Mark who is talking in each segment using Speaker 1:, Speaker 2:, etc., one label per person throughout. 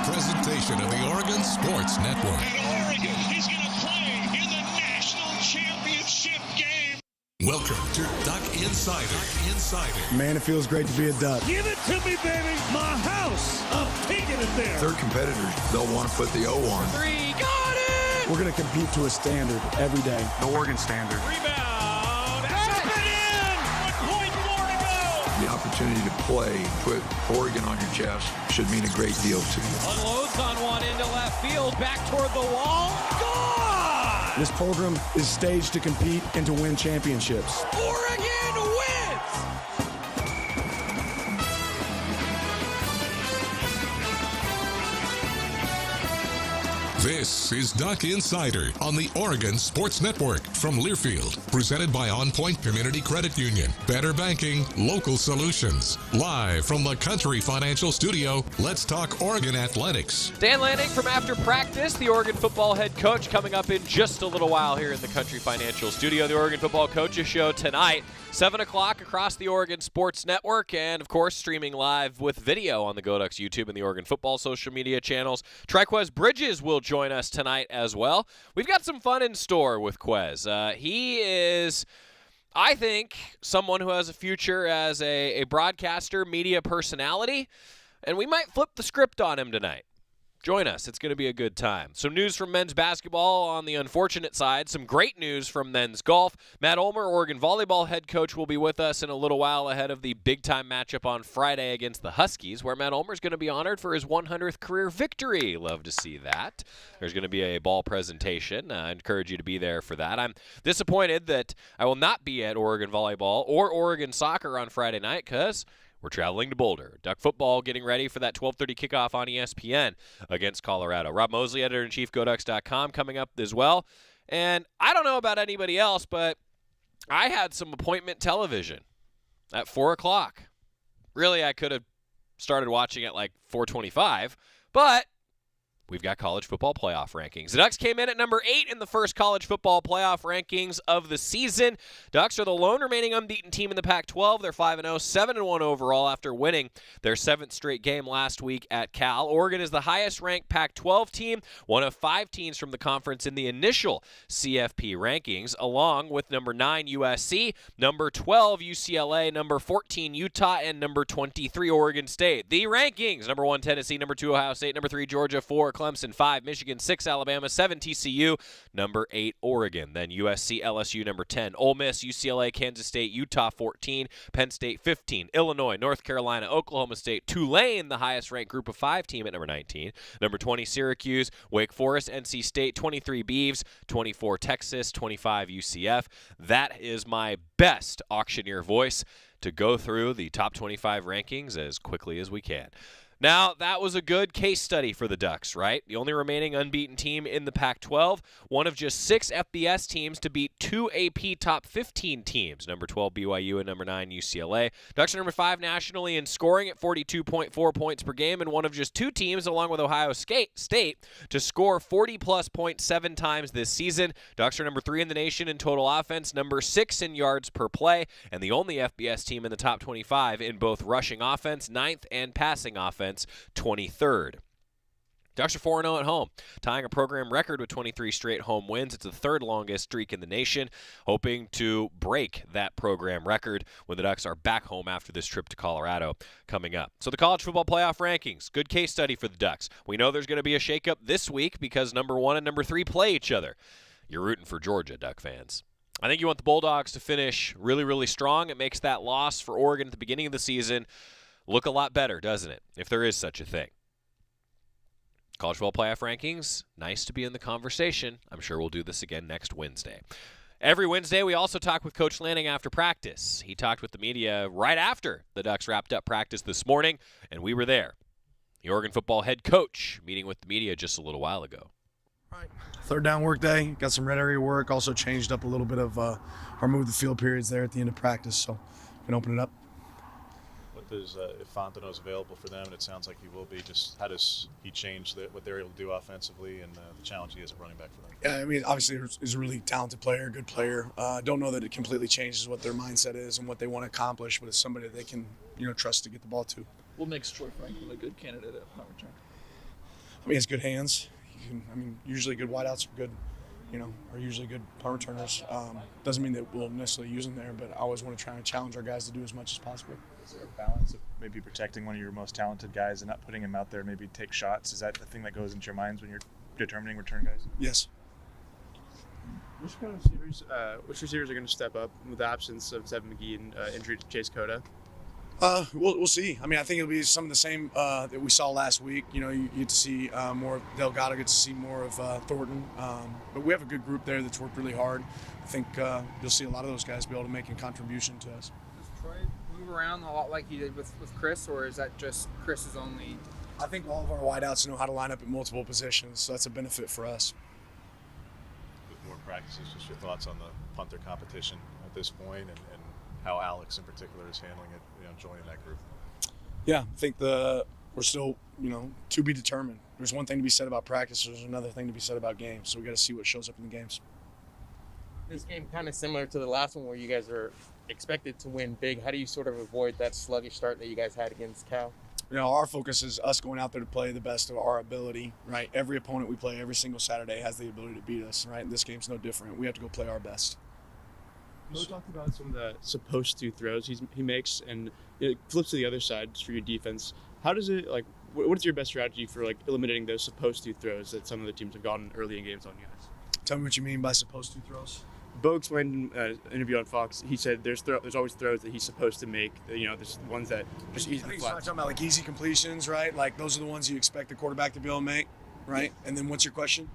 Speaker 1: presentation of the Oregon Sports Network.
Speaker 2: And Oregon is going to play in the national championship game.
Speaker 1: Welcome to Duck Insider.
Speaker 3: Man, it feels great to be a Duck.
Speaker 2: Give it to me, baby. My house. I'm taking it there.
Speaker 4: Their competitors, they'll want to put the O on.
Speaker 2: Three. Got it.
Speaker 3: We're going to compete to a standard every day.
Speaker 5: The Oregon standard.
Speaker 2: Rebound. Up and in. 1 point more to go.
Speaker 4: The opportunity to play, put Oregon on your chest, should mean a great deal to you.
Speaker 6: Unloads on one into left field, back toward the wall. Gone!
Speaker 3: This program is staged to compete and to win championships.
Speaker 6: Oregon wins!
Speaker 1: This is Duck Insider on the Oregon Sports Network from Learfield, presented by On Point Community Credit Union. Better banking, local solutions. Live from the Country Financial Studio, let's talk Oregon athletics.
Speaker 6: Dan Lanning from After Practice, the Oregon football head coach, coming up in just a little while here in the Country Financial Studio. The Oregon Football Coaches Show tonight, 7 o'clock across the Oregon Sports Network, and, of course, streaming live with video on the GoDucks YouTube and the Oregon Football social media channels. Triquez Bridges will join us tonight as well. We've got some fun in store with Quez. He is, I think, someone who has a future as a broadcaster, media personality, and we might flip the script on him tonight. Join us. It's going to be a good time. Some news from men's basketball on the unfortunate side. Some great news from men's golf. Matt Ulmer, Oregon volleyball head coach, will be with us in a little while ahead of the big-time matchup on Friday against the Huskies, where Matt Ulmer is going to be honored for his 100th career victory. Love to see that. There's going to be a ball presentation. I encourage you to be there for that. I'm disappointed that I will not be at Oregon volleyball or Oregon soccer on Friday night because we're traveling to Boulder. Duck football getting ready for that 12:30 kickoff on ESPN against Colorado. Rob Moseley, editor-in-chief, GoDucks.com, coming up as well. And I don't know about anybody else, but I had some appointment television at 4 o'clock. Really, I could have started watching at like 4:25, but we've got college football playoff rankings. The Ducks came in at number 8 in the first college football playoff rankings of the season. Ducks are the lone remaining unbeaten team in the Pac-12. They're 5-0, 7-1 overall after winning their 7th straight game last week at Cal. Oregon is the highest-ranked Pac-12 team, one of 5 teams from the conference in the initial CFP rankings, along with number 9 USC, number 12 UCLA, number 14 Utah, and number 23 Oregon State. The rankings: number 1 Tennessee, number 2 Ohio State, number 3 Georgia, 4 Clemson, 5 Michigan, 6 Alabama, 7 TCU, number 8 Oregon. Then USC, LSU, number 10, Ole Miss, UCLA, Kansas State, Utah, 14, Penn State, 15, Illinois, North Carolina, Oklahoma State, Tulane, the highest-ranked group of 5 team at number 19, number 20 Syracuse, Wake Forest, NC State, 23 Beavs, 24 Texas, 25 UCF. That is my best auctioneer voice to go through the top 25 rankings as quickly as we can. Now, that was a good case study for the Ducks, right? The only remaining unbeaten team in the Pac-12, one of just 6 FBS teams to beat 2 AP top 15 teams, number 12 BYU and number 9 UCLA. Ducks are number 5 nationally in scoring at 42.4 points per game, and one of just 2 teams, along with Ohio State, to score 40-plus points 7 times this season. Ducks are number 3 in the nation in total offense, number 6 in yards per play, and the only FBS team in the top 25 in both rushing offense, 9th, and passing offense, 23rd. Ducks are 4-0 at home, tying a program record with 23 straight home wins. It's the 3rd longest streak in the nation, hoping to break that program record when the Ducks are back home after this trip to Colorado coming up. So the college football playoff rankings, good case study for the Ducks. We know there's going to be a shakeup this week because number 1 and number 3 play each other. You're rooting for Georgia, Duck fans. I think you want the Bulldogs to finish really, really strong. It makes that loss for Oregon at the beginning of the season look a lot better, doesn't it, if there is such a thing? College football playoff rankings, nice to be in the conversation. I'm sure we'll do this again next Wednesday. Every Wednesday, we also talk with Coach Lanning after practice. He talked with the media right after the Ducks wrapped up practice this morning, and we were there. The Oregon football head coach meeting with the media just a little while ago.
Speaker 3: Right. 3rd down work day, got some red area work, also changed up a little bit of our move the field periods there at the end of practice, so we can open it up.
Speaker 7: If Fontenot's available for them, and it sounds like he will be, just how does he change what they're able to do offensively and the challenge he is at running back for them?
Speaker 3: Yeah, I mean, obviously he's a really talented player, good player. Don't know that it completely changes what their mindset is and what they want to accomplish, but it's somebody that they can, trust to get the ball to.
Speaker 8: What makes Troy Franklin a good candidate at punt return?
Speaker 3: I mean, he has good hands. Usually good wideouts are good, are usually good punt returners. Doesn't mean that we'll necessarily use them there, but I always want to try and challenge our guys to do as much as possible.
Speaker 5: Is there a balance of maybe protecting one of your most talented guys and not putting him out there, maybe take shots? Is that the thing that goes into your minds when you're determining return guys?
Speaker 3: Yes.
Speaker 8: Which receivers are going to step up with the absence of Zeb McGee and injury to Chase Cota?
Speaker 3: We'll see. I think it'll be some of the same that we saw last week. You get to see more of Delgado, get to see more of Thornton. But we have a good group there that's worked really hard. I think you'll see a lot of those guys be able to make a contribution to us.
Speaker 9: Does Troy move around a lot like he did with Chris, or is that just Chris's only?
Speaker 3: I think all of our wideouts know how to line up in multiple positions, so that's a benefit for us.
Speaker 7: With more practices, just your thoughts on the punter competition at this point and how Alex in particular is handling it, joining that group.
Speaker 3: Yeah, I think we're still, to be determined. There's one thing to be said about practice. There's another thing to be said about games. So we got to see what shows up in the games.
Speaker 10: This game kind of similar to the last one where you guys are expected to win big. How do you sort of avoid that sluggish start that you guys had against Cal?
Speaker 3: Our focus is us going out there to play the best of our ability, right? Every opponent we play every single Saturday has the ability to beat us, right? This game's no different. We have to go play our best.
Speaker 8: We talked about some of the supposed to throws he makes, and it flips to the other side for your defense. How does it, what's your best strategy for eliminating those supposed to throws that some of the teams have gotten early in games on you guys?
Speaker 3: Tell me what you mean by supposed to throws.
Speaker 8: Bo explained in an interview on Fox. He said there's always throws that he's supposed to make. There's ones that just easy.
Speaker 3: I think you're talking about easy completions, right? Those are the ones you expect the quarterback to be able to make, right? And then what's your question?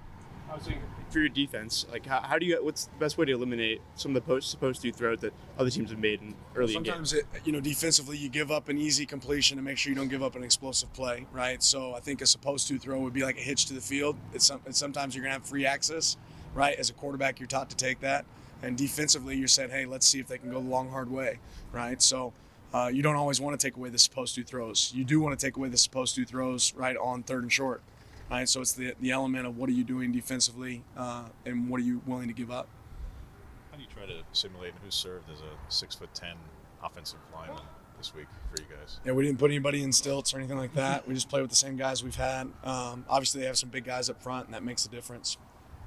Speaker 8: I was saying for your defense, how do you? What's the best way to eliminate some of the supposed to throws that other teams have made in early games?
Speaker 3: Sometimes defensively you give up an easy completion to make sure you don't give up an explosive play, right? So I think a supposed to throw would be like a hitch to the field. Sometimes you're gonna have free access, right? As a quarterback, you're taught to take that, and defensively you're said, hey, let's see if they can go the long hard way, right? So you don't always want to take away the supposed to throws. You do want to take away the supposed to throws, right, on 3rd and short. Right, so it's the element of what are you doing defensively and what are you willing to give up.
Speaker 7: How do you try to simulate who's served as a 6'10" offensive lineman this week for you guys?
Speaker 3: Yeah, we didn't put anybody in stilts or anything like that. We just play with the same guys we've had. Obviously, they have some big guys up front, and that makes a difference.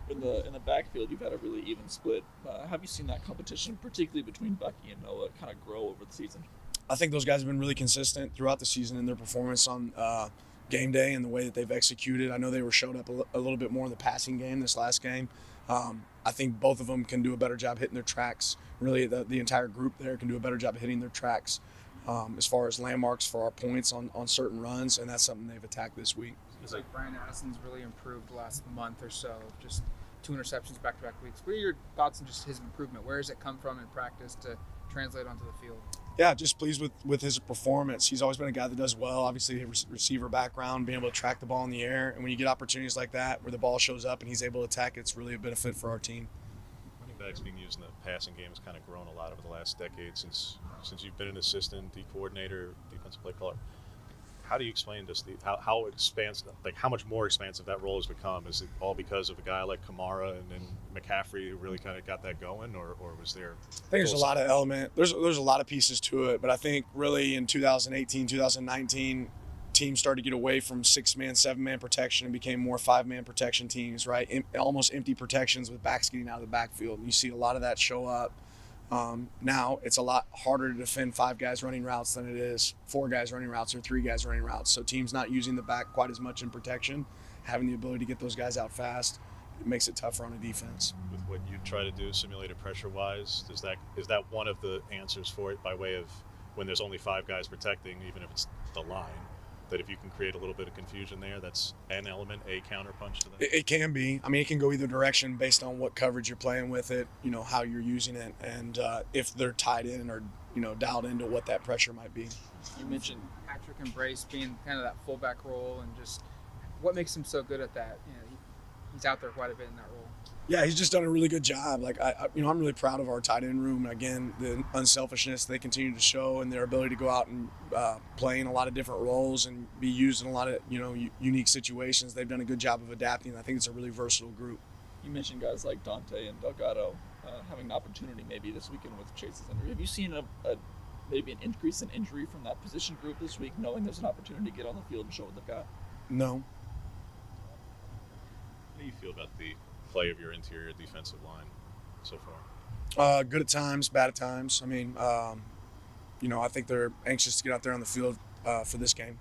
Speaker 11: In the backfield, you've had a really even split. Have you seen that competition, particularly between Bucky and Noah, kind of grow over the season?
Speaker 3: I think those guys have been really consistent throughout the season in their performance on game day and the way that they've executed. I know they were showed up a little bit more in the passing game this last game. I think both of them can do a better job hitting their tracks. Really, the entire group there can do a better job of hitting their tracks as far as landmarks for our points on certain runs, and that's something they've attacked this week.
Speaker 9: It's like Brian Addison's really improved the last month or so, just 2 interceptions back-to-back weeks. What are your thoughts on just his improvement? Where does it come from in practice to translate onto the field?
Speaker 3: Yeah, just pleased with his performance. He's always been a guy that does well. Obviously, a receiver background, being able to track the ball in the air. And when you get opportunities like that where the ball shows up and he's able to attack, it's really a benefit for our team.
Speaker 7: Running backs being used in the passing game has kind of grown a lot over the last decade since you've been an assistant, D coordinator, defensive play caller. How do you explain this? How expansive, how much more expansive that role has become? Is it all because of a guy like Kamara and then McCaffrey who really kind of got that going, or was there?
Speaker 3: I think there's a lot of element. There's a lot of pieces to it, but I think really in 2018, 2019, teams started to get away from 6-man, 7-man protection and became more 5-man protection teams, right? Almost empty protections with backs getting out of the backfield. You see a lot of that show up. Now it's a lot harder to defend 5 guys running routes than it is 4 guys running routes or 3 guys running routes. So teams not using the back quite as much in protection, having the ability to get those guys out fast, it makes it tougher on a defense.
Speaker 7: With what you try to do simulated pressure-wise, is that one of the answers for it by way of when there's only 5 guys protecting, even if it's the line, that if you can create a little bit of confusion there, that's an element, a counterpunch to that?
Speaker 3: It can be. I mean, it can go either direction based on what coverage you're playing with it, how you're using it, and if they're tied in or, dialed into what that pressure might be.
Speaker 9: You mentioned Patrick and Brace being kind of that fullback role, and just what makes him so good at that? He's out there quite a bit in that role.
Speaker 3: Yeah, he's just done a really good job. I'm really proud of our tight end room. Again, the unselfishness they continue to show and their ability to go out and play in a lot of different roles and be used in a lot of, unique situations. They've done a good job of adapting. I think it's a really versatile group.
Speaker 11: You mentioned guys like Dante and Delgado having an opportunity maybe this weekend with Chase's injury. Have you seen maybe an increase in injury from that position group this week, knowing there's an opportunity to get on the field and show what they've got?
Speaker 3: No.
Speaker 7: How do you feel about the play of your interior defensive line so far?
Speaker 3: Good at times, bad at times. I mean, I think they're anxious to get out there on the field for this game.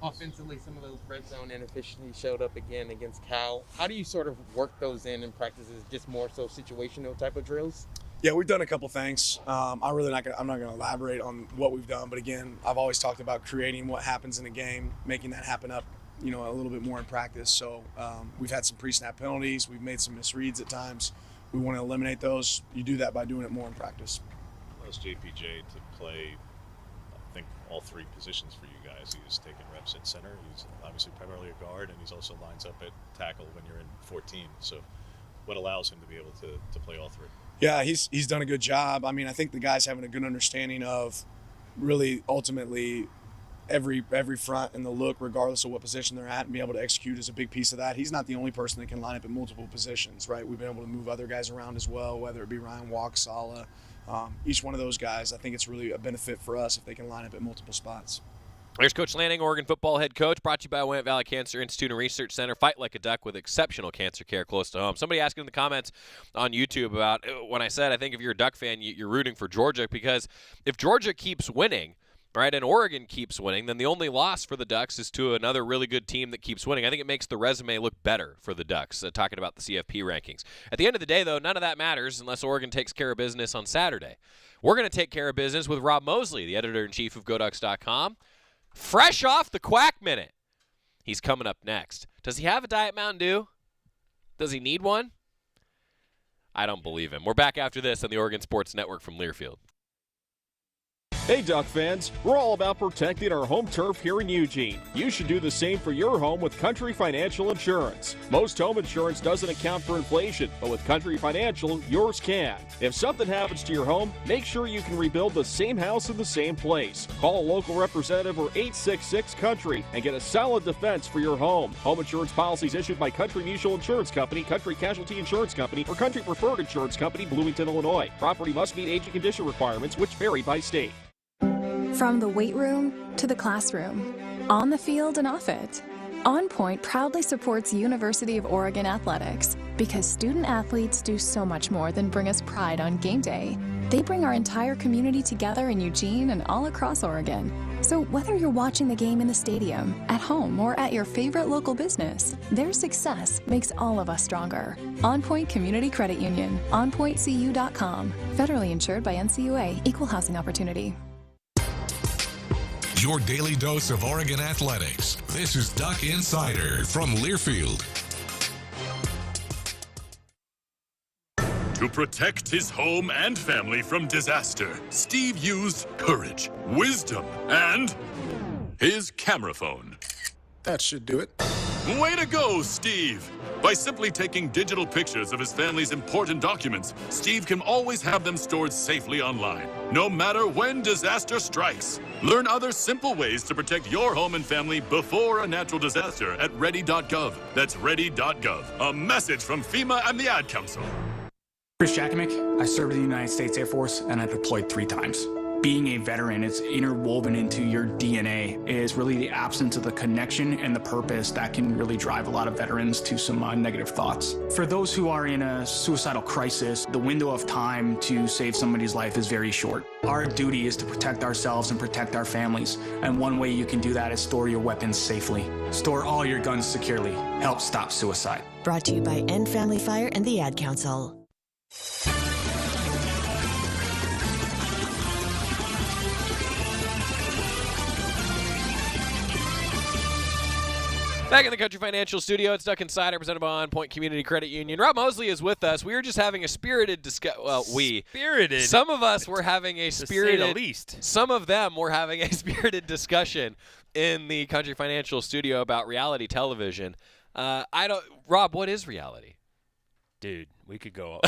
Speaker 10: Offensively, some of those red zone inefficiencies showed up again against Cal. How do you sort of work those in practices? Just more so situational type of drills?
Speaker 3: Yeah, we've done a couple things. I'm not going to elaborate on what we've done, but again, I've always talked about creating what happens in a game, making that happen up, a little bit more in practice. So we've had some pre-snap penalties. We've made some misreads at times. We want to eliminate those. You do that by doing it more in practice.
Speaker 7: Allows JPJ to play, I think, all three positions for you guys. He's taking reps at center. He's obviously primarily a guard, and he's also lines up at tackle when you're in 14. So what allows him to be able to play all three?
Speaker 3: Yeah, he's done a good job. I mean, I think the guy's having a good understanding of really ultimately every front and the look, regardless of what position they're at, and be able to execute is a big piece of that. He's not the only person that can line up at multiple positions, right? We've been able to move other guys around as well, whether it be Ryan Walk, Sala. Each one of those guys, I think it's really a benefit for us if they can line up at multiple spots.
Speaker 6: There's Coach Lanning, Oregon football head coach, brought to you by Willamette Valley Cancer Institute and Research Center. Fight like a duck with exceptional cancer care close to home. Somebody asked in the comments on YouTube about when I said I think if you're a Duck fan, you're rooting for Georgia, because if Georgia keeps winning, right, and Oregon keeps winning, then the only loss for the Ducks is to another really good team that keeps winning. I think it makes the resume look better for the Ducks, talking about the CFP rankings. At the end of the day, though, none of that matters unless Oregon takes care of business on Saturday. We're going to take care of business with Rob Moseley, the editor-in-chief of GoDucks.com. Fresh off the Quack Minute. He's coming up next. Does he have a Diet Mountain Dew? Does he need one? I don't believe him. We're back after this on the Oregon Sports Network from Learfield.
Speaker 12: Hey Duck fans, we're all about protecting our home turf here in Eugene. You should do the same for your home with Country Financial Insurance. Most home insurance doesn't account for inflation, but with Country Financial, yours can. If something happens to your home, make sure you can rebuild the same house in the same place. Call a local representative or 866-COUNTRY and get a solid defense for your home. Home insurance policies issued by Country Mutual Insurance Company, Country Casualty Insurance Company, or Country Preferred Insurance Company, Bloomington, Illinois. Property must meet age and condition requirements, which vary by state.
Speaker 13: From the weight room to the classroom, on the field and off it, On Point proudly supports University of Oregon athletics because student athletes do so much more than bring us pride on game day. They bring our entire community together in Eugene and all across Oregon. So whether you're watching the game in the stadium, at home, or at your favorite local business, their success makes all of us stronger. On Point Community Credit Union, onpointcu.com. Federally insured by NCUA, Equal Housing Opportunity.
Speaker 1: Your daily dose of Oregon athletics. This is Duck Insider from Learfield.
Speaker 14: To protect his home and family from disaster, Steve used courage, wisdom, and his camera phone.
Speaker 15: That should do it.
Speaker 14: Way to go, Steve! By simply taking digital pictures of his family's important documents, Steve can always have them stored safely online, no matter when disaster strikes. Learn other simple ways to protect your home and family before a natural disaster at ready.gov. That's ready.gov. A message from FEMA and the Ad Council.
Speaker 16: Chris Jakimick, I served in the United States Air Force and I deployed 3 times. Being a veteran, it's interwoven into your DNA, is really the absence of the connection and the purpose that can really drive a lot of veterans to some negative thoughts. For those who are in a suicidal crisis, the window of time to save somebody's life is very short. Our duty is to protect ourselves and protect our families, and one way you can do that is store your weapons safely. Store all your guns securely. Help stop suicide.
Speaker 17: Brought to you by End Family Fire and the Ad Council.
Speaker 6: Back in the Country Financial Studio, it's Duck Insider, presented by On Point Community Credit Union. Rob Moseley is with us. We were just having a spirited discussion. Well,
Speaker 18: Spirited.
Speaker 6: Some of us were having a spirited.
Speaker 18: To say the least.
Speaker 6: Some of them were having a spirited discussion in the Country Financial Studio about reality television. Rob, what is reality?
Speaker 18: Dude, we could go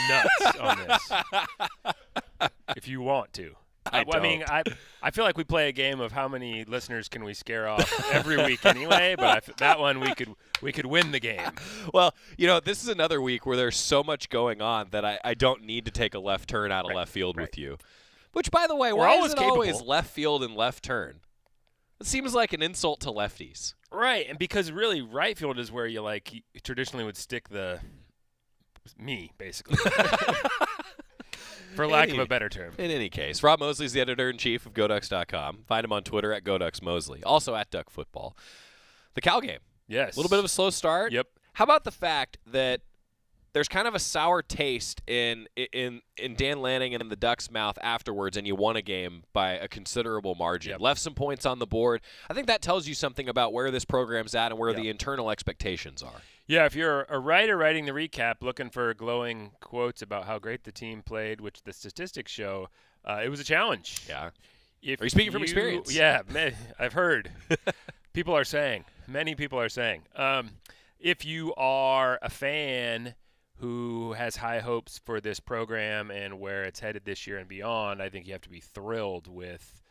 Speaker 18: nuts on this if you want to. I feel like we play a game of how many listeners can we scare off every week anyway, but that one we could win the game.
Speaker 6: Well, this is another week where there's so much going on that I don't need to take a left turn out of left field with you. Which, by the way, why is it always left field and left turn? It seems like an insult to lefties.
Speaker 18: Right, and because really right field is where you traditionally would stick me, basically. For lack of a better term.
Speaker 6: In any case, Rob Mosley is the editor-in-chief of GoDucks.com. Find him on Twitter at GoDucksMosley. Also at Duck Football. The Cal game.
Speaker 18: Yes.
Speaker 6: A little bit of a slow start.
Speaker 18: Yep.
Speaker 6: How about the fact that there's kind of a sour taste in Dan Lanning and in the Ducks' mouth afterwards, and you won a game by a considerable margin.
Speaker 18: Yep.
Speaker 6: Left some points on the board. I think that tells you something about where this program's at and where the internal expectations are.
Speaker 18: Yeah, if you're a writer writing the recap, looking for glowing quotes about how great the team played, which the statistics show, it was a challenge.
Speaker 6: Yeah. Are you speaking from experience?
Speaker 18: Yeah, I've heard. Many people are saying. If you are a fan who has high hopes for this program and where it's headed this year and beyond, I think you have to be thrilled with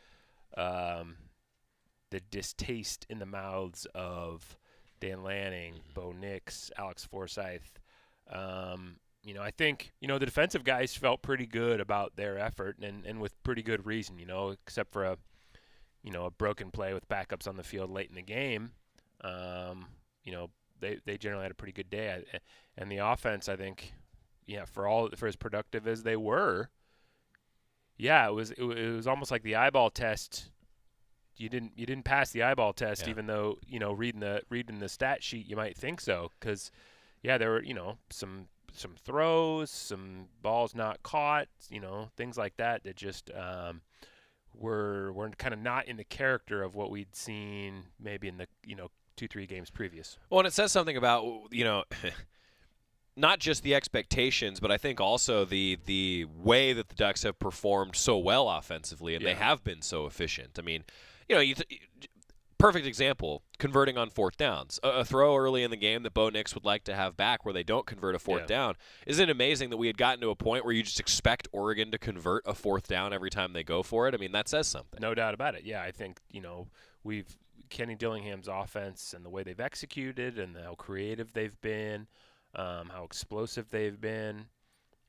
Speaker 18: the distaste in the mouths of Dan Lanning, Bo Nix, Alex Forsyth. I think, the defensive guys felt pretty good about their effort and with pretty good reason, except for a broken play with backups on the field late in the game. They generally had a pretty good day. And the offense, I think, for as productive as they were, it was almost like the eyeball test. You didn't pass the eyeball test, even though reading the stat sheet you might think so, because there were some throws, some balls not caught, things like that just were kind of not in the character of what we'd seen maybe in the 2-3 games previous.
Speaker 6: Well, and it says something about not just the expectations, but I think also the way that the Ducks have performed so well offensively, and they have been so efficient. I mean, perfect example, converting on fourth downs. A throw early in the game that Bo Nix would like to have back where they don't convert a fourth down. Isn't it amazing that we had gotten to a point where you just expect Oregon to convert a fourth down every time they go for it? I mean, that says something.
Speaker 18: No doubt about it. Yeah, I think, Kenny Dillingham's offense and the way they've executed and how creative they've been, how explosive they've been.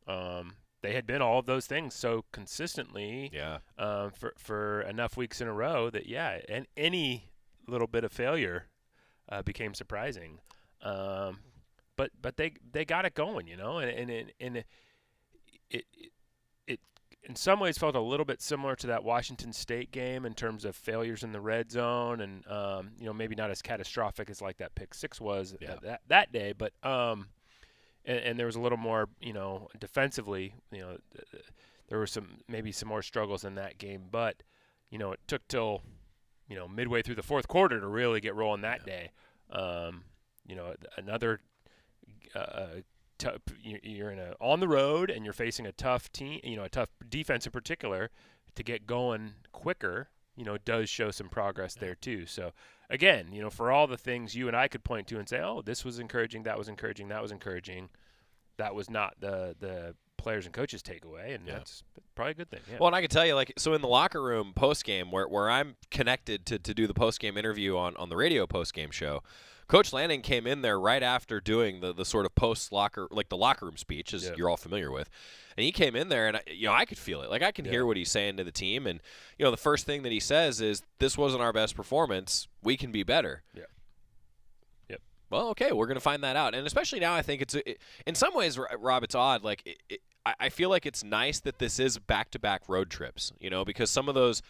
Speaker 18: They had been all of those things so consistently for enough weeks in a row that, and any little bit of failure became surprising. But they got it going, and it in some ways felt a little bit similar to that Washington State game in terms of failures in the red zone and, maybe not as catastrophic as like that pick six was that day, but and there was a little more, defensively, there were some more struggles in that game, but, it took till, midway through the fourth quarter to really get rolling that day. Another you're on the road and you're facing a tough team, a tough defense in particular, to get going quicker, does show some progress there too. So again, for all the things you and I could point to and say, oh, this was encouraging, that was encouraging, that was encouraging, that was not the players and coaches takeaway, and that's probably a good thing. Yeah.
Speaker 6: Well, and I can tell you, so in the locker room post-game, where I'm connected to do the post-game interview on the radio post-game show, Coach Lanning came in there right after doing the sort of post-locker, like the locker room speech, as you're all familiar with. And he came in there, and I could feel it. Like, I can hear what he's saying to the team. And, the first thing that he says is, this wasn't our best performance. We can be better.
Speaker 18: Yeah.
Speaker 6: Yep. Well, okay, we're going to find that out. And especially now, I think in some ways, Rob, it's odd. Like, I feel like it's nice that this is back-to-back road trips, because some of those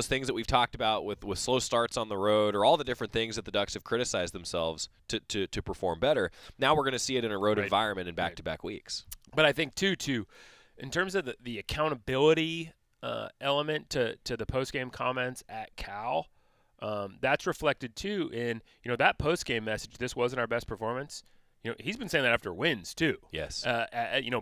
Speaker 6: things that we've talked about with slow starts on the road, or all the different things that the Ducks have criticized themselves to perform better. Now we're going to see it in a road environment in back-to-back weeks.
Speaker 18: But I think too, in terms of the accountability element to the post-game comments at Cal, that's reflected too in that post-game message. This wasn't our best performance. He's been saying that after wins too.
Speaker 6: Yes.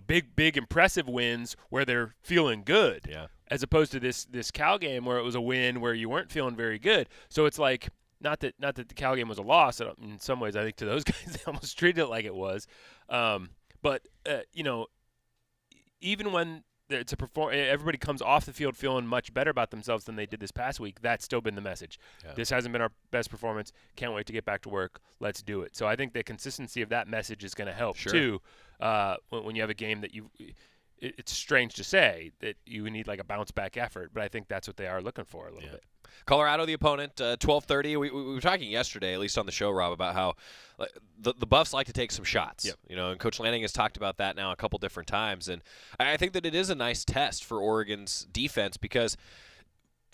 Speaker 18: Big impressive wins where they're feeling good.
Speaker 6: Yeah.
Speaker 18: As opposed to this Cal game where it was a win where you weren't feeling very good. So it's like not that the Cal game was a loss. In some ways, I think to those guys they almost treated it like it was. But even when it's everybody comes off the field feeling much better about themselves than they did this past week. That's still been the message. Yeah. This hasn't been our best performance. Can't wait to get back to work. Let's do it. So I think the consistency of that message is going to help too. When you have a game that it's strange to say that you need like a bounce back effort, but I think that's what they are looking for a little bit.
Speaker 6: Colorado, the opponent, 12:30. We were talking yesterday, at least on the show, Rob, about how the Buffs like to take some shots.
Speaker 18: Yep.
Speaker 6: And Coach Lanning has talked about that now a couple different times, and I think that it is a nice test for Oregon's defense because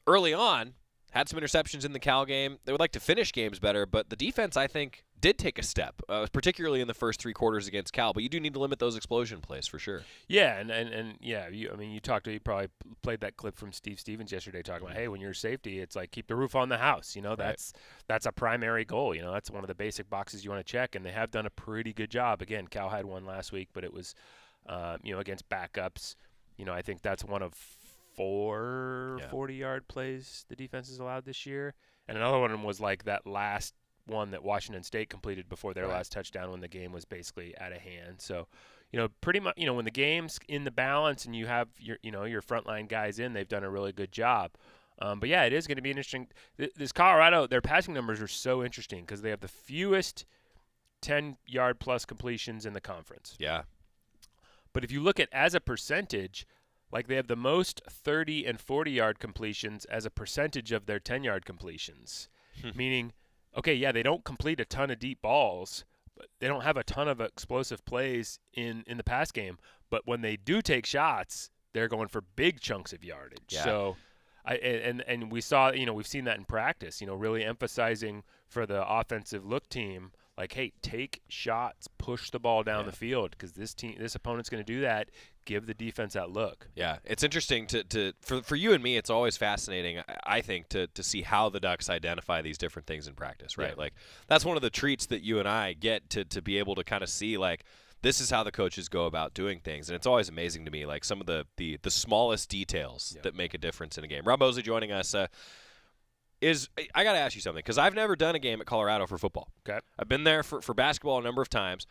Speaker 6: early on had some interceptions in the Cal game. They would like to finish games better, but the defense, I think, did take a step, particularly in the first 3 quarters against Cal. But you do need to limit those explosion plays for sure.
Speaker 18: Yeah, and yeah, you probably played that clip from Steve Stevens yesterday talking about, hey, when you're safety, it's like keep the roof on the house. That's a primary goal. That's one of the basic boxes you want to check, and they have done a pretty good job. Again, Cal had one last week, but it was, against backups. I think that's one of 4 40-yard plays the defense has allowed this year, and another one was like that last one that Washington State completed before their last touchdown when the game was basically out of hand. So, pretty much, when the game's in the balance and you have your frontline guys in, they've done a really good job. But yeah, it is going to be interesting. This Colorado, their passing numbers are so interesting because they have the fewest 10-yard plus completions in the conference.
Speaker 6: Yeah.
Speaker 18: But if you look at as a percentage, like they have the most 30 and 40-yard completions as a percentage of their 10-yard completions, meaning, okay, yeah, they don't complete a ton of deep balls, but they don't have a ton of explosive plays in the pass game. But when they do take shots, they're going for big chunks of yardage.
Speaker 6: Yeah.
Speaker 18: So, and we saw, we've seen that in practice. Really emphasizing for the offensive look team, like, hey, take shots, push the ball down the field because this opponent's going to do that. Give the defense that look.
Speaker 6: Yeah, it's interesting for you and me. It's always fascinating, I think, to see how the Ducks identify these different things in practice, right?
Speaker 18: Yeah.
Speaker 6: Like that's one of the treats that you and I get to be able to kind of see, like, this is how the coaches go about doing things, and it's always amazing to me, like some of the smallest details that make a difference in a game. Rob Moseley joining us. I got to ask you something because I've never done a game at Colorado for football.
Speaker 18: Okay,
Speaker 6: I've been there for basketball a number of times.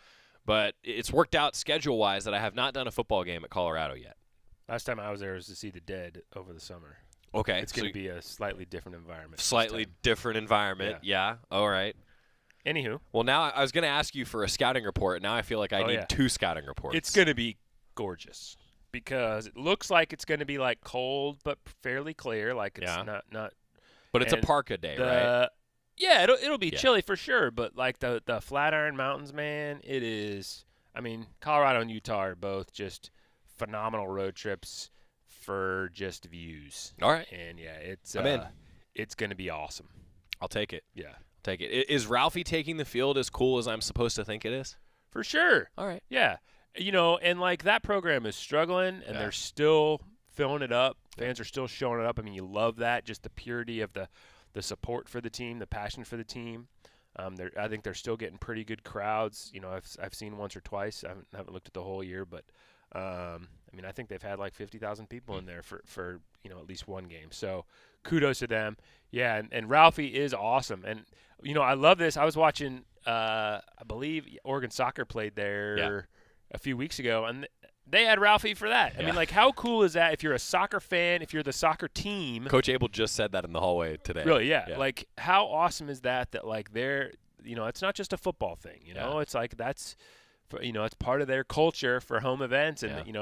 Speaker 6: But it's worked out schedule-wise that I have not done a football game at Colorado yet.
Speaker 18: Last time I was there was to see the Dead over the summer.
Speaker 6: Okay.
Speaker 18: It's going to be a slightly different environment.
Speaker 6: Slightly different environment, yeah. All right.
Speaker 18: Anywho.
Speaker 6: Well, now I was going to ask you for a scouting report. Now I feel like I need 2 scouting reports.
Speaker 18: It's going to be gorgeous because it looks like it's going to be like cold but fairly clear. Like it's not.
Speaker 6: But it's a parka day, right?
Speaker 18: Yeah, it'll be chilly for sure, but like the Flatiron Mountains, man, it is. I mean, Colorado and Utah are both just phenomenal road trips for just views.
Speaker 6: All right,
Speaker 18: and yeah, it's going to be awesome.
Speaker 6: I'll take it.
Speaker 18: Yeah,
Speaker 6: I'll take it. Is Ralphie taking the field as cool as I'm supposed to think it is?
Speaker 18: For sure.
Speaker 6: All right.
Speaker 18: Yeah, and like that program is struggling, and they're still filling it up. Fans are still showing it up. I mean, you love that, just the purity of the support for the team, the passion for the team. I think they're still getting pretty good crowds. I've seen once or twice. I haven't looked at the whole year, but I think they've had like 50,000 people in there for at least one game. So kudos to them. Yeah, and Ralphie is awesome. And I love this. I was watching. I believe Oregon soccer played there a few weeks ago, and they had Ralphie for that. I mean, like, how cool is that if you're a soccer fan, if you're the soccer team?
Speaker 6: Coach Abel just said that in the hallway today.
Speaker 18: Really, yeah. Like, how awesome is that like, they're, it's not just a football thing, It's like that's, it's part of their culture for home events. And,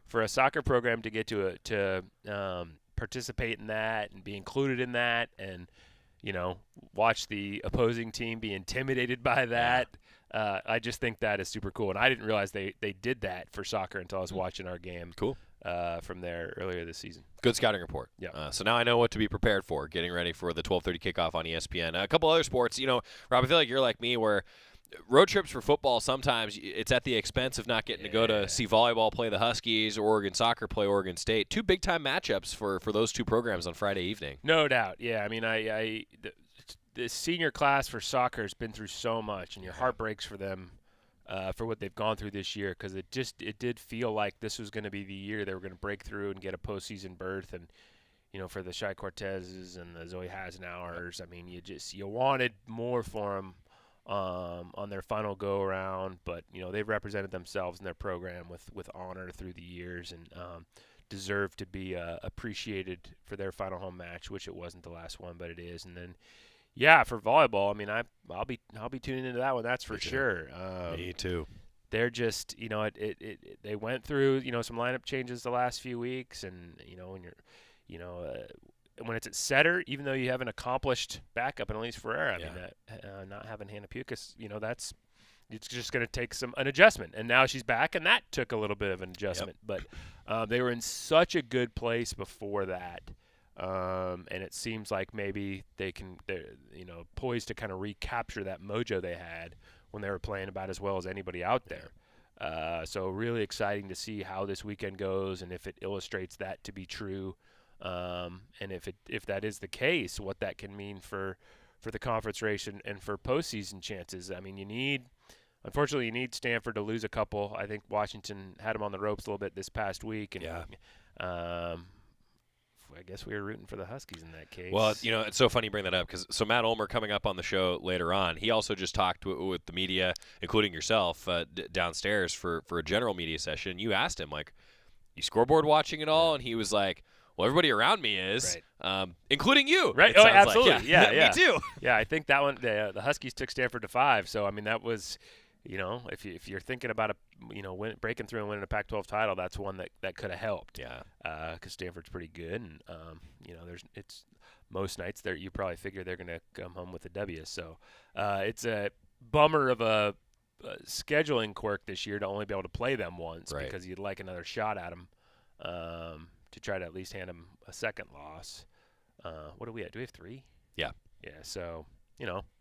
Speaker 18: for a soccer program to get to participate in that and be included in that and, watch the opposing team be intimidated by that. I just think that is super cool, and I didn't realize they did that for soccer until I was watching our game.
Speaker 6: Cool.
Speaker 18: From there earlier this season.
Speaker 6: Good scouting report.
Speaker 18: Yeah.
Speaker 6: So now I know what to be prepared for, getting ready for the 12:30 kickoff on ESPN. A couple other sports. Rob, I feel like you're like me where road trips for football, sometimes it's at the expense of not getting to go to see volleyball play the Huskies or Oregon soccer play Oregon State. 2 big-time matchups for those 2 programs on Friday evening.
Speaker 18: No doubt. Yeah, I mean, the senior class for soccer has been through so much, and your heart breaks for them for what they've gone through this year because it did feel like this was going to be the year they were going to break through and get a postseason berth. And, for the Shai Cortezes and the Zoe Hasenauers, I mean, you wanted more for them on their final go-around. But, they've represented themselves in their program with honor through the years and deserve to be appreciated for their final home match, which it wasn't the last one, but it is. And then, yeah, for volleyball, I mean, I'll be tuning into that one. That's for sure.
Speaker 6: Me too.
Speaker 18: They're just, they went through, some lineup changes the last few weeks, and when you're, when it's at setter, even though you have an accomplished backup in Elise Ferreira, I mean, not having Hannah Pukas, it's just going to take an adjustment. And now she's back, and that took a little bit of an adjustment. But they were in such a good place before that. And it seems like maybe they're poised to kind of recapture that mojo they had when they were playing about as well as anybody out there. So really exciting to see how this weekend goes and if it illustrates that to be true. And if that is the case, what that can mean for the conference race and for postseason chances. I mean, unfortunately, you need Stanford to lose a couple. I think Washington had them on the ropes a little bit this past week. And, I guess we were rooting for the Huskies in that case.
Speaker 6: Well, it's so funny you bring that up because Matt Ulmer coming up on the show later on, he also just talked with the media, including yourself, downstairs for a general media session. You asked him, like, you scoreboard watching it all? And he was like, well, everybody around me is, including you.
Speaker 18: Right. Oh, absolutely.
Speaker 6: Like.
Speaker 18: Yeah.
Speaker 6: Me too.
Speaker 18: Yeah, I think that one, the Huskies took Stanford to 5. So, I mean, that was, if you're thinking about breaking through and winning a Pac-12 title, that's one that could have helped.
Speaker 6: Yeah.
Speaker 18: Because Stanford's pretty good, and it's most nights there you probably figure they're going to come home with a W. So, it's a bummer of a scheduling quirk this year to only be able to play them once because you'd like another shot at them to try to at least hand them a second loss. What do we have? Do we have 3?
Speaker 6: Yeah.
Speaker 18: Yeah. So.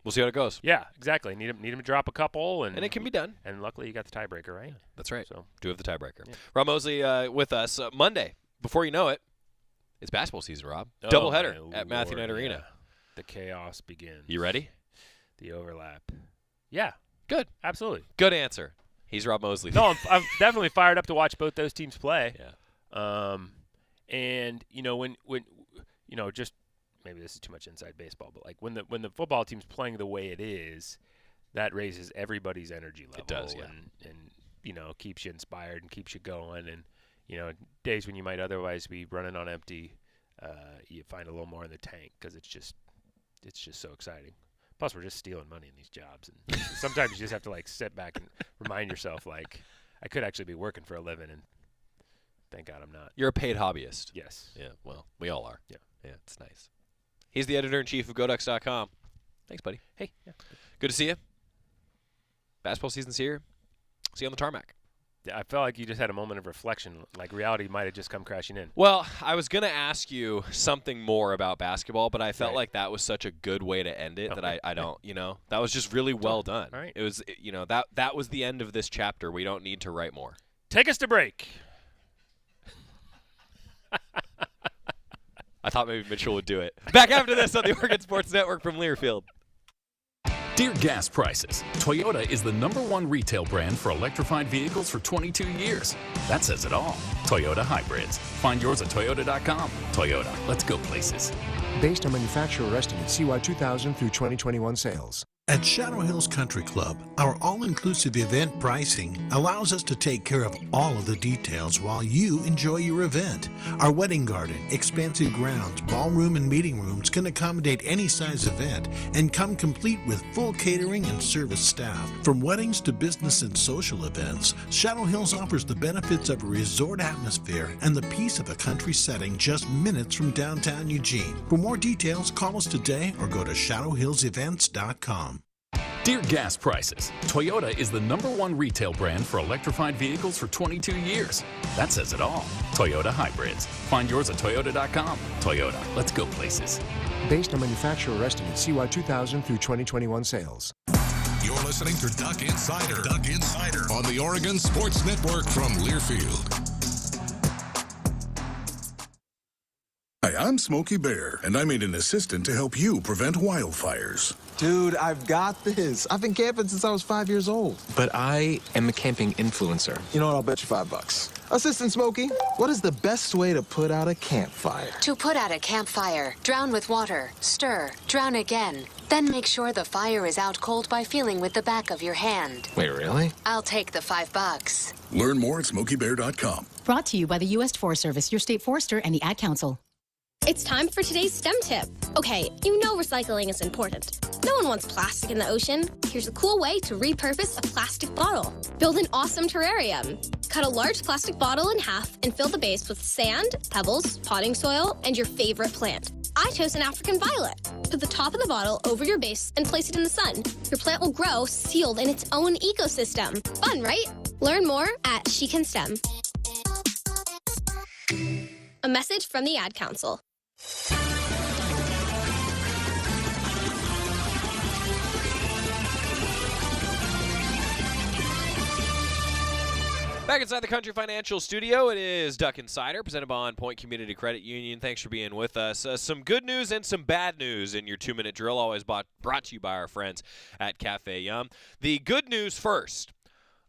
Speaker 6: We'll see how it goes.
Speaker 18: Yeah, exactly. Need him to drop a couple, and
Speaker 6: it can be done.
Speaker 18: And luckily, you got the tiebreaker, right?
Speaker 6: That's right.
Speaker 18: So
Speaker 6: do have the tiebreaker. Yeah. Rob Mosley with us Monday. Before you know it, it's basketball season. Rob, doubleheader at Matthew Knight Arena.
Speaker 18: The chaos begins.
Speaker 6: You ready?
Speaker 18: The overlap. Yeah.
Speaker 6: Good.
Speaker 18: Absolutely.
Speaker 6: Good answer. He's Rob Mosley.
Speaker 18: No, I'm definitely fired up to watch both those teams play.
Speaker 6: Yeah.
Speaker 18: And when just. Maybe this is too much inside baseball, but like when the football team's playing the way it is, that raises everybody's energy level.
Speaker 6: It does, yeah.
Speaker 18: And keeps you inspired and keeps you going. And days when you might otherwise be running on empty, you find a little more in the tank because it's just so exciting. Plus, we're just stealing money in these jobs, and sometimes you just have to like sit back and remind yourself like I could actually be working for a living, and thank God I'm not.
Speaker 6: You're a paid hobbyist.
Speaker 18: Yes.
Speaker 6: Yeah. Well, we all are.
Speaker 18: Yeah.
Speaker 6: Yeah. It's nice. He's the editor-in-chief of GoDucks.com. Thanks, buddy.
Speaker 18: Hey. Yeah.
Speaker 6: Good to see you. Basketball season's here. See you on the tarmac.
Speaker 18: Yeah, I felt like you just had a moment of reflection, like reality might have just come crashing in.
Speaker 6: Well, I was going to ask you something more about basketball, but I felt like that was such a good way to end it that I don't, that was just really well done.
Speaker 18: All right.
Speaker 6: It was, that was the end of this chapter. We don't need to write more.
Speaker 18: Take us to break.
Speaker 6: I thought maybe Mitchell would do it. Back after this on the Oregon Sports Network from Learfield.
Speaker 15: Dear gas prices, Toyota is the #1 retail brand for electrified vehicles for 22 years. That says it all. Toyota hybrids. Find yours at Toyota.com. Toyota, let's go places.
Speaker 19: Based on manufacturer estimate CY 2000 through 2021 sales.
Speaker 20: At Shadow Hills Country Club, our all-inclusive event pricing allows us to take care of all of the details while you enjoy your event. Our wedding garden, expansive grounds, ballroom, and meeting rooms can accommodate any size event and come complete with full catering and service staff. From weddings to business and social events, Shadow Hills offers the benefits of a resort atmosphere and the peace of a country setting just minutes from downtown Eugene. For more details, call us today or go to shadowhillsevents.com.
Speaker 15: Dear gas prices, Toyota is the #1 retail brand for electrified vehicles for 22 years. That says it all. Toyota hybrids. Find yours at Toyota.com. Toyota, let's go places.
Speaker 19: Based on manufacturer estimate CY 2000 through 2021 sales.
Speaker 1: You're listening to Duck Insider. Duck Insider on the Oregon Sports Network from Learfield.
Speaker 21: Hi, I'm Smokey Bear, and I made an assistant to help you prevent wildfires.
Speaker 22: Dude, I've got this. I've been camping since I was 5 years old. But I am a camping influencer. You know what? I'll bet you $5. Assistant Smokey, what is the best way to put out a campfire?
Speaker 23: To put out a campfire, drown with water, stir, drown again. Then make sure the fire is out cold by feeling with the back of your hand.
Speaker 22: Wait, really?
Speaker 23: I'll take the $5.
Speaker 21: Learn more at SmokeyBear.com.
Speaker 24: Brought to you by the U.S. Forest Service, your state forester, and the Ad Council.
Speaker 25: It's time for today's STEM tip. Okay, you know recycling is important. No one wants plastic in the ocean. Here's a cool way to repurpose a plastic bottle. Build an awesome terrarium. Cut a large plastic bottle in half and fill the base with sand, pebbles, potting soil, and your favorite plant. I chose an African violet. Put the top of the bottle over your base and place it in the sun. Your plant will grow sealed in its own ecosystem. Fun, right? Learn more at She Can STEM. A message from the Ad Council.
Speaker 6: Back inside the Country Financial Studio, it is Duck Insider, presented by On Point Community Credit Union. Thanks for being with us. Some good news and some bad news in your 2-minute drill, always brought to you by our friends at Cafe Yum. The good news first.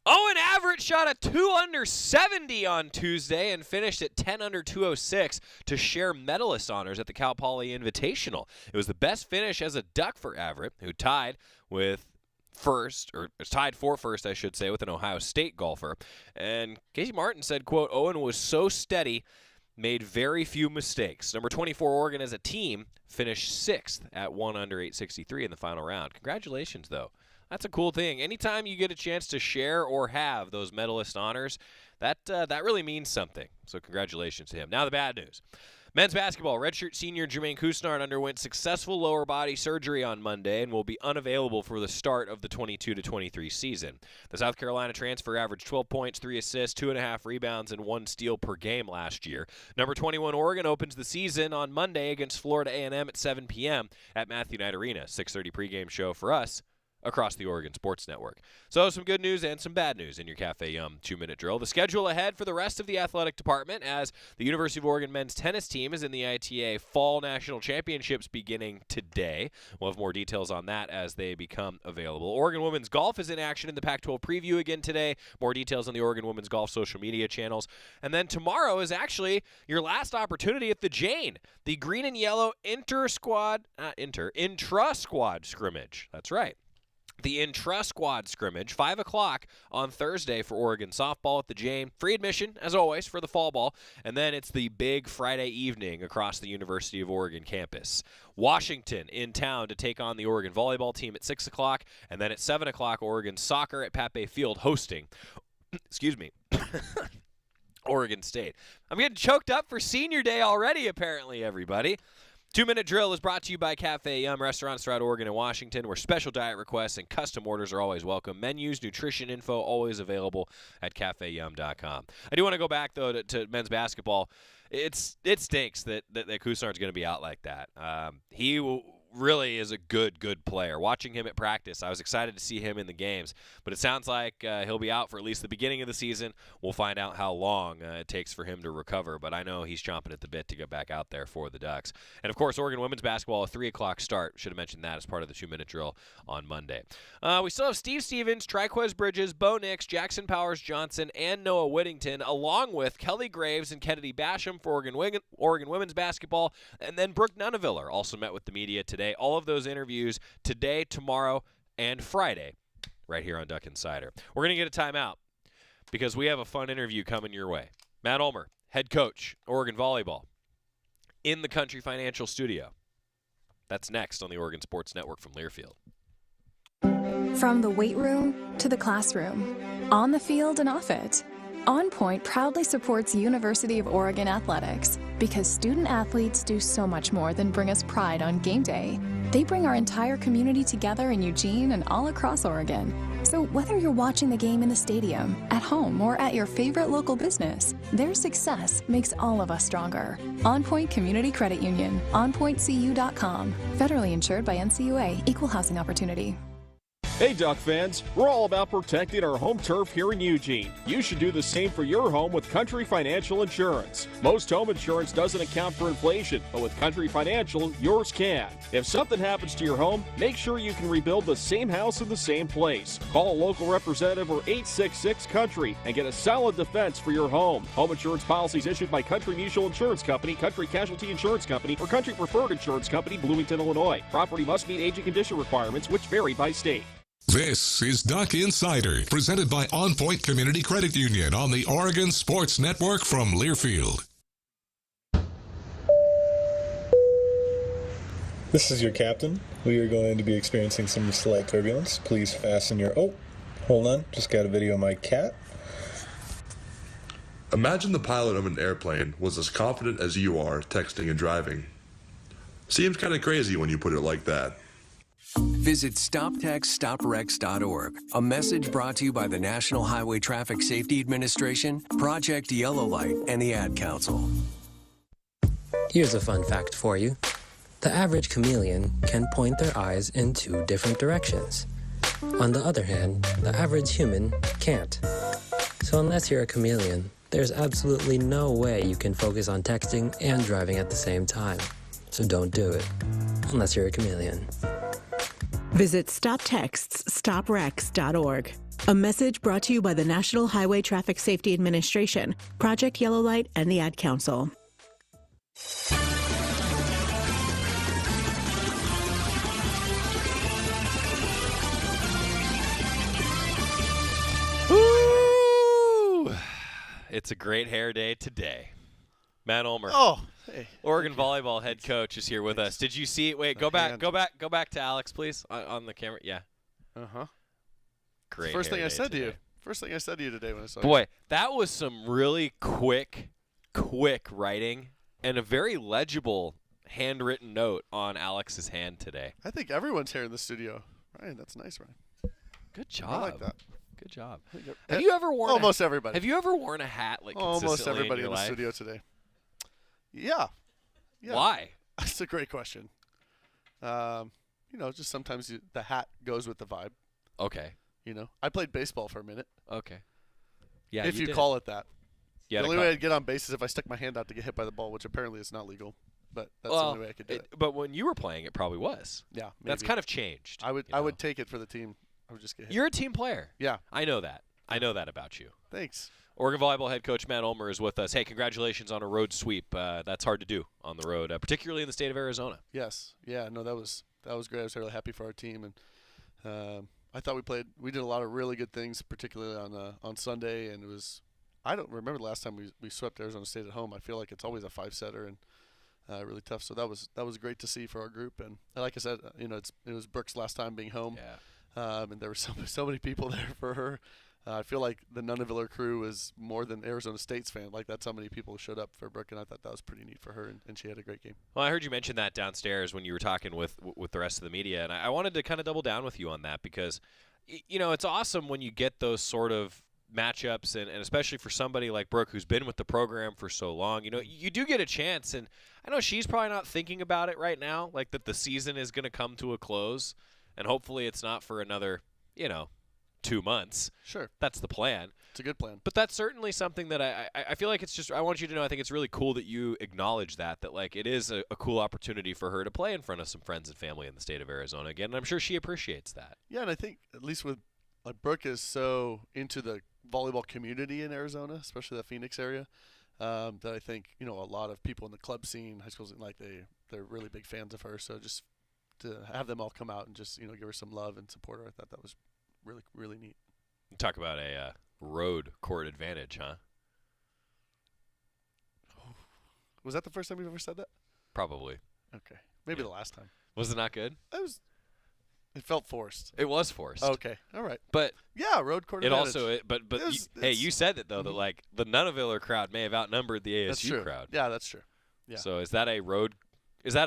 Speaker 6: Owen Averett shot a 2 under 70 on Tuesday and finished at 10 under 206 to share medalist honors at the Cal Poly Invitational. It was the best finish as a Duck for Averett, who tied for first, I should say, with an Ohio State golfer. And Casey Martin said, quote, Owen was so steady, made very few mistakes. Number 24 Oregon as a team finished 6th at 1 under 863 in the final round. Congratulations, though. That's a cool thing. Anytime you get a chance to share or have those medalist honors, that really means something. So congratulations to him. Now the bad news. Men's basketball, redshirt senior Jermaine Couisnard underwent successful lower body surgery on Monday and will be unavailable for the start of the 22-23 season. The South Carolina transfer averaged 12 points, 3 assists, 2.5 rebounds, and 1 steal per game last year. Number 21 Oregon opens the season on Monday against Florida A&M at 7 p.m. at Matthew Knight Arena. 6:30 pregame show for us across the Oregon Sports Network. So some good news and some bad news in your Cafe Yum 2-minute drill. The schedule ahead for the rest of the athletic department as the University of Oregon men's tennis team is in the ITA Fall National Championships beginning today. We'll have more details on that as they become available. Oregon women's golf is in action in the Pac-12 preview again today. More details on the Oregon women's golf social media channels. And then tomorrow is actually your last opportunity at the Jane, the green and yellow intra-squad scrimmage. That's right. The intra-squad scrimmage, 5 o'clock on Thursday for Oregon softball at the Jane. Free admission, as always, for the fall ball. And then it's the big Friday evening across the University of Oregon campus. Washington in town to take on the Oregon volleyball team at 6 o'clock. And then at 7 o'clock, Oregon soccer at Pape Field hosting, Oregon State. I'm getting choked up for senior day already, apparently, everybody. 2-minute drill is brought to you by Cafe Yum, restaurants throughout Oregon and Washington, where special diet requests and custom orders are always welcome. Menus, nutrition info, always available at cafeyum.com. I do want to go back, though, to men's basketball. It stinks that Couisnard's going to be out like that. He really is a good player. Watching him at practice, I was excited to see him in the games, but it sounds like he'll be out for at least the beginning of the season. We'll find out how long it takes for him to recover, but I know he's chomping at the bit to get back out there for the Ducks. And, of course, Oregon women's basketball, a 3 o'clock start. Should have mentioned that as part of the 2-minute drill on Monday. We still have Steve Stevens, Triquez Bridges, Bo Nix, Jackson Powers Johnson, and Noah Whittington, along with Kelly Graves and Kennedy Basham for Oregon women's basketball, and then Brooke Nuneviller also met with the media today. All of those interviews today, tomorrow, and Friday right here on Duck Insider. We're going to get a timeout because we have a fun interview coming your way. Matt Ulmer, head coach, Oregon volleyball, in the Country Financial Studio. That's next on the Oregon Sports Network from Learfield.
Speaker 13: From the weight room to the classroom, on the field and off it, On Point proudly supports University of Oregon athletics because student athletes do so much more than bring us pride on game day. They bring our entire community together in Eugene and all across Oregon. So whether you're watching the game in the stadium, at home, or at your favorite local business, their success makes all of us stronger. On Point Community Credit Union, onpointcu.com. Federally insured by NCUA, Equal Housing Opportunity.
Speaker 12: Hey Duck fans, we're all about protecting our home turf here in Eugene. You should do the same for your home with Country Financial Insurance. Most home insurance doesn't account for inflation, but with Country Financial, yours can. If something happens to your home, make sure you can rebuild the same house in the same place. Call a local representative or 866-COUNTRY and get a solid defense for your home. Home insurance policies issued by Country Mutual Insurance Company, Country Casualty Insurance Company, or Country Preferred Insurance Company, Bloomington, Illinois. Property must meet age and condition requirements, which vary by state.
Speaker 1: This is Duck Insider, presented by On Point Community Credit Union on the Oregon Sports Network from Learfield.
Speaker 2: This is your captain. We are going to be experiencing some slight turbulence. Please fasten your... Oh, hold on. Just got a video of my cat.
Speaker 4: Imagine the pilot of an airplane was as confident as you are texting and driving. Seems kind of crazy when you put it like that.
Speaker 5: Visit StopTextStopWrecks.org. A message brought to you by the National Highway Traffic Safety Administration, Project Yellow Light, and the Ad Council.
Speaker 8: Here's a fun fact for you. The average chameleon can point their eyes in 2 different directions. On the other hand, the average human can't. So unless you're a chameleon, there's absolutely no way you can focus on texting and driving at the same time. So don't do it, unless you're a chameleon.
Speaker 9: Visit StopTextStopWrecks.org. A message brought to you by the National Highway Traffic Safety Administration, Project Yellow Light, and the Ad Council.
Speaker 6: Woo! It's a great hair day today. Matt Ulmer.
Speaker 11: Oh, hey.
Speaker 6: Oregon volleyball head coach is here with us. Did you see it? Wait, go back to Alex, please, on the camera. Yeah. Great.
Speaker 11: First thing I said to you. First thing I said to you today when I saw you.
Speaker 6: Boy, that was some really quick writing and a very legible handwritten note on Alex's hand today.
Speaker 11: I think everyone's here in the studio. Ryan, that's nice, Ryan.
Speaker 6: Good job.
Speaker 11: I like that.
Speaker 6: Good job. Have you ever worn
Speaker 11: everybody?
Speaker 6: Have you ever worn a hat like
Speaker 11: almost
Speaker 6: consistently
Speaker 11: everybody
Speaker 6: in
Speaker 11: the
Speaker 6: life?
Speaker 11: studio today? Yeah.
Speaker 6: Why?
Speaker 11: That's a great question. Just sometimes the hat goes with the vibe.
Speaker 6: Okay.
Speaker 11: I played baseball for a minute.
Speaker 6: Okay. Yeah.
Speaker 11: If you
Speaker 6: did.
Speaker 11: call it that.
Speaker 6: Yeah.
Speaker 11: The only way I'd get on base is if I stuck my hand out to get hit by the ball, which apparently is not legal. But that's the only way I could do it.
Speaker 6: But when you were playing, it probably was.
Speaker 11: Yeah. Maybe.
Speaker 6: That's kind of changed.
Speaker 11: I would take it for the team. I would just get hit.
Speaker 6: You're a team player.
Speaker 11: Yeah.
Speaker 6: I know that. I know that about you.
Speaker 11: Thanks.
Speaker 6: Oregon volleyball head coach Matt Ulmer is with us. Hey, congratulations on a road sweep. That's hard to do on the road, particularly in the state of Arizona.
Speaker 11: Yes. Yeah. No, that was great. I was really happy for our team, and I thought we did a lot of really good things, particularly on Sunday, and it was. I don't remember the last time we swept Arizona State at home. I feel like it's always a 5-setter and really tough. So that was great to see for our group, and like I said, it was Brooke's last time being home, and there were so many people there for her. I feel like the Nunaviller crew was more than Arizona State's fan. Like, that's how many people showed up for Brooke, and I thought that was pretty neat for her, and she had a great game.
Speaker 6: Well, I heard you mention that downstairs when you were talking with the rest of the media, and I wanted to kind of double down with you on that because, it's awesome when you get those sort of matchups, and especially for somebody like Brooke who's been with the program for so long. You do get a chance, and I know she's probably not thinking about it right now, like that the season is going to come to a close, and hopefully it's not for another, 2 months.
Speaker 11: Sure.
Speaker 6: That's the plan.
Speaker 11: It's a good plan.
Speaker 6: But that's certainly something that I feel like it's just, I want you to know, I think it's really cool that you acknowledge that like it is a cool opportunity for her to play in front of some friends and family in the state of Arizona again, and I'm sure she appreciates that.
Speaker 11: Yeah, and I think at least with, like, Brooke is so into the volleyball community in Arizona, especially the Phoenix area, that I think, a lot of people in the club scene, high schools, like they're really big fans of her. So just to have them all come out and just, give her some love and support her, I thought that was really, really neat.
Speaker 6: Talk about a road court advantage, huh?
Speaker 11: Was that the first time you've ever said that?
Speaker 6: Probably.
Speaker 11: Okay. Maybe the last time.
Speaker 6: Was it not good?
Speaker 11: It felt forced.
Speaker 6: It was forced.
Speaker 11: Okay. All right.
Speaker 6: But
Speaker 11: yeah, road court advantage.
Speaker 6: Hey, you said it, though, that like the Nunaviller crowd may have outnumbered the
Speaker 11: that's
Speaker 6: ASU
Speaker 11: true.
Speaker 6: crowd.
Speaker 11: Yeah, that's true. Yeah.
Speaker 6: So is that a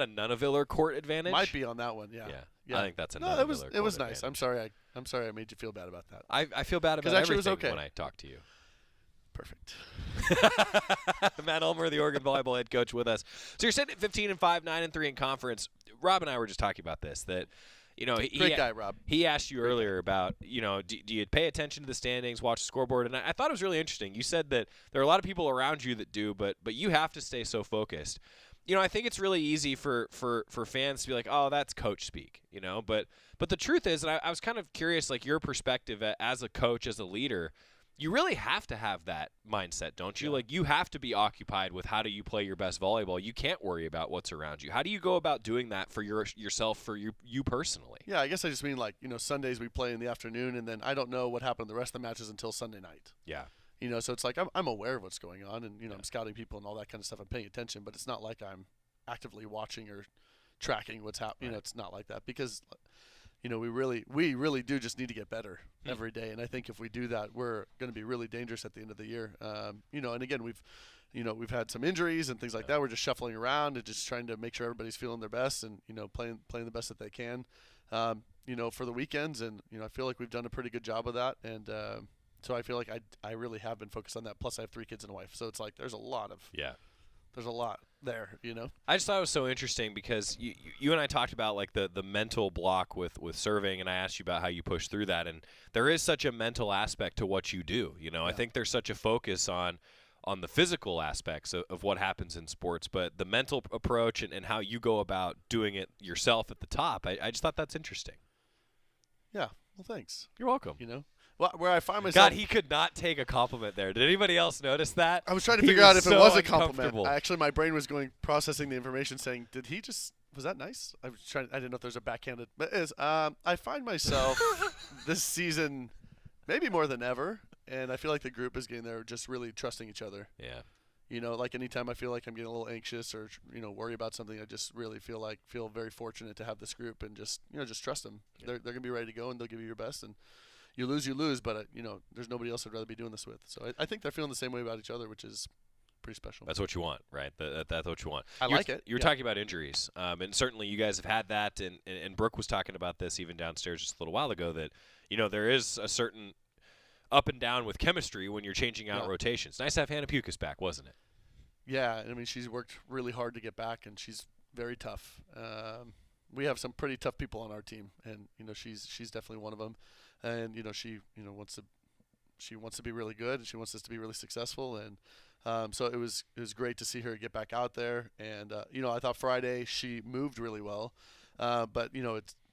Speaker 6: Nunaviller court advantage?
Speaker 11: Might be on that one, yeah.
Speaker 6: I think that's a
Speaker 11: no,
Speaker 6: Nunaviller
Speaker 11: it was
Speaker 6: court
Speaker 11: nice.
Speaker 6: advantage.
Speaker 11: I'm sorry I made you feel bad about that.
Speaker 6: I feel bad about
Speaker 11: actually
Speaker 6: everything
Speaker 11: it was okay.
Speaker 6: when I talk to you.
Speaker 11: Perfect.
Speaker 6: Matt Ulmer, the Oregon volleyball head coach, with us. So you're sitting at 15-5, 9-3 in conference. Rob and I were just talking about this, that
Speaker 11: great guy, Rob.
Speaker 6: He asked you earlier about, do you pay attention to the standings, watch the scoreboard? And I thought it was really interesting. You said that there are a lot of people around you that do, but you have to stay so focused. I think it's really easy for fans to be like, oh, that's coach speak, But the truth is, and I was kind of curious, like your perspective as a coach, as a leader, you really have to have that mindset, don't you? Yeah. Like, you have to be occupied with how do you play your best volleyball. You can't worry about what's around you. How do you go about doing that for yourself, for you personally?
Speaker 11: Yeah, I guess I just mean, like, Sundays we play in the afternoon, and then I don't know what happened in the rest of the matches until Sunday night.
Speaker 6: Yeah.
Speaker 11: So it's like I'm aware of what's going on, and, I'm scouting people and all that kind of stuff. I'm paying attention, but it's not like I'm actively watching or tracking what's happening. Right. It's not like that because, we really do just need to get better every day. And I think if we do that, we're going to be really dangerous at the end of the year. And again, we've had some injuries and things like that. We're just shuffling around and just trying to make sure everybody's feeling their best and, playing the best that they can, for the weekends. And, I feel like we've done a pretty good job of that. And so I feel like I really have been focused on that. Plus I have 3 kids and a wife. So it's like there's a lot there,
Speaker 6: I just thought it was so interesting because you and I talked about like the mental block with serving, and I asked you about how you push through that, and there is such a mental aspect to what you do. I think there's such a focus on the physical aspects of what happens in sports, but the mental approach and how you go about doing it yourself at the top, I just thought that's interesting.
Speaker 11: Yeah, well, thanks.
Speaker 6: You're welcome.
Speaker 11: Well, where I find myself.
Speaker 6: God, he could not take a compliment there. Did anybody else notice that?
Speaker 11: I was trying to figure out if it was a compliment. Actually, my brain was processing the information, saying, was that nice? I didn't know if there's a backhanded. But it is. I find myself this season, maybe more than ever, and I feel like the group is getting there, just really trusting each other.
Speaker 6: Yeah.
Speaker 11: Like anytime I feel like I'm getting a little anxious or worry about something, I just really feel very fortunate to have this group and just trust them. Yeah. They're gonna be ready to go and they'll give you your best, and you lose, but there's nobody else I'd rather be doing this with. So I think they're feeling the same way about each other, which is pretty special.
Speaker 6: That's what you want, right? That's what you want.
Speaker 11: I like it.
Speaker 6: You were talking about injuries, and certainly you guys have had that, and Brooke was talking about this even downstairs just a little while ago, that there is a certain up and down with chemistry when you're changing out rotations. Nice to have Hannah Pukas back, wasn't it?
Speaker 11: Yeah, I mean, she's worked really hard to get back, and she's very tough. We have some pretty tough people on our team, and she's definitely one of them. And she wants to be really good, and she wants us to be really successful. And so it was great to see her get back out there. And I thought Friday she moved really well, but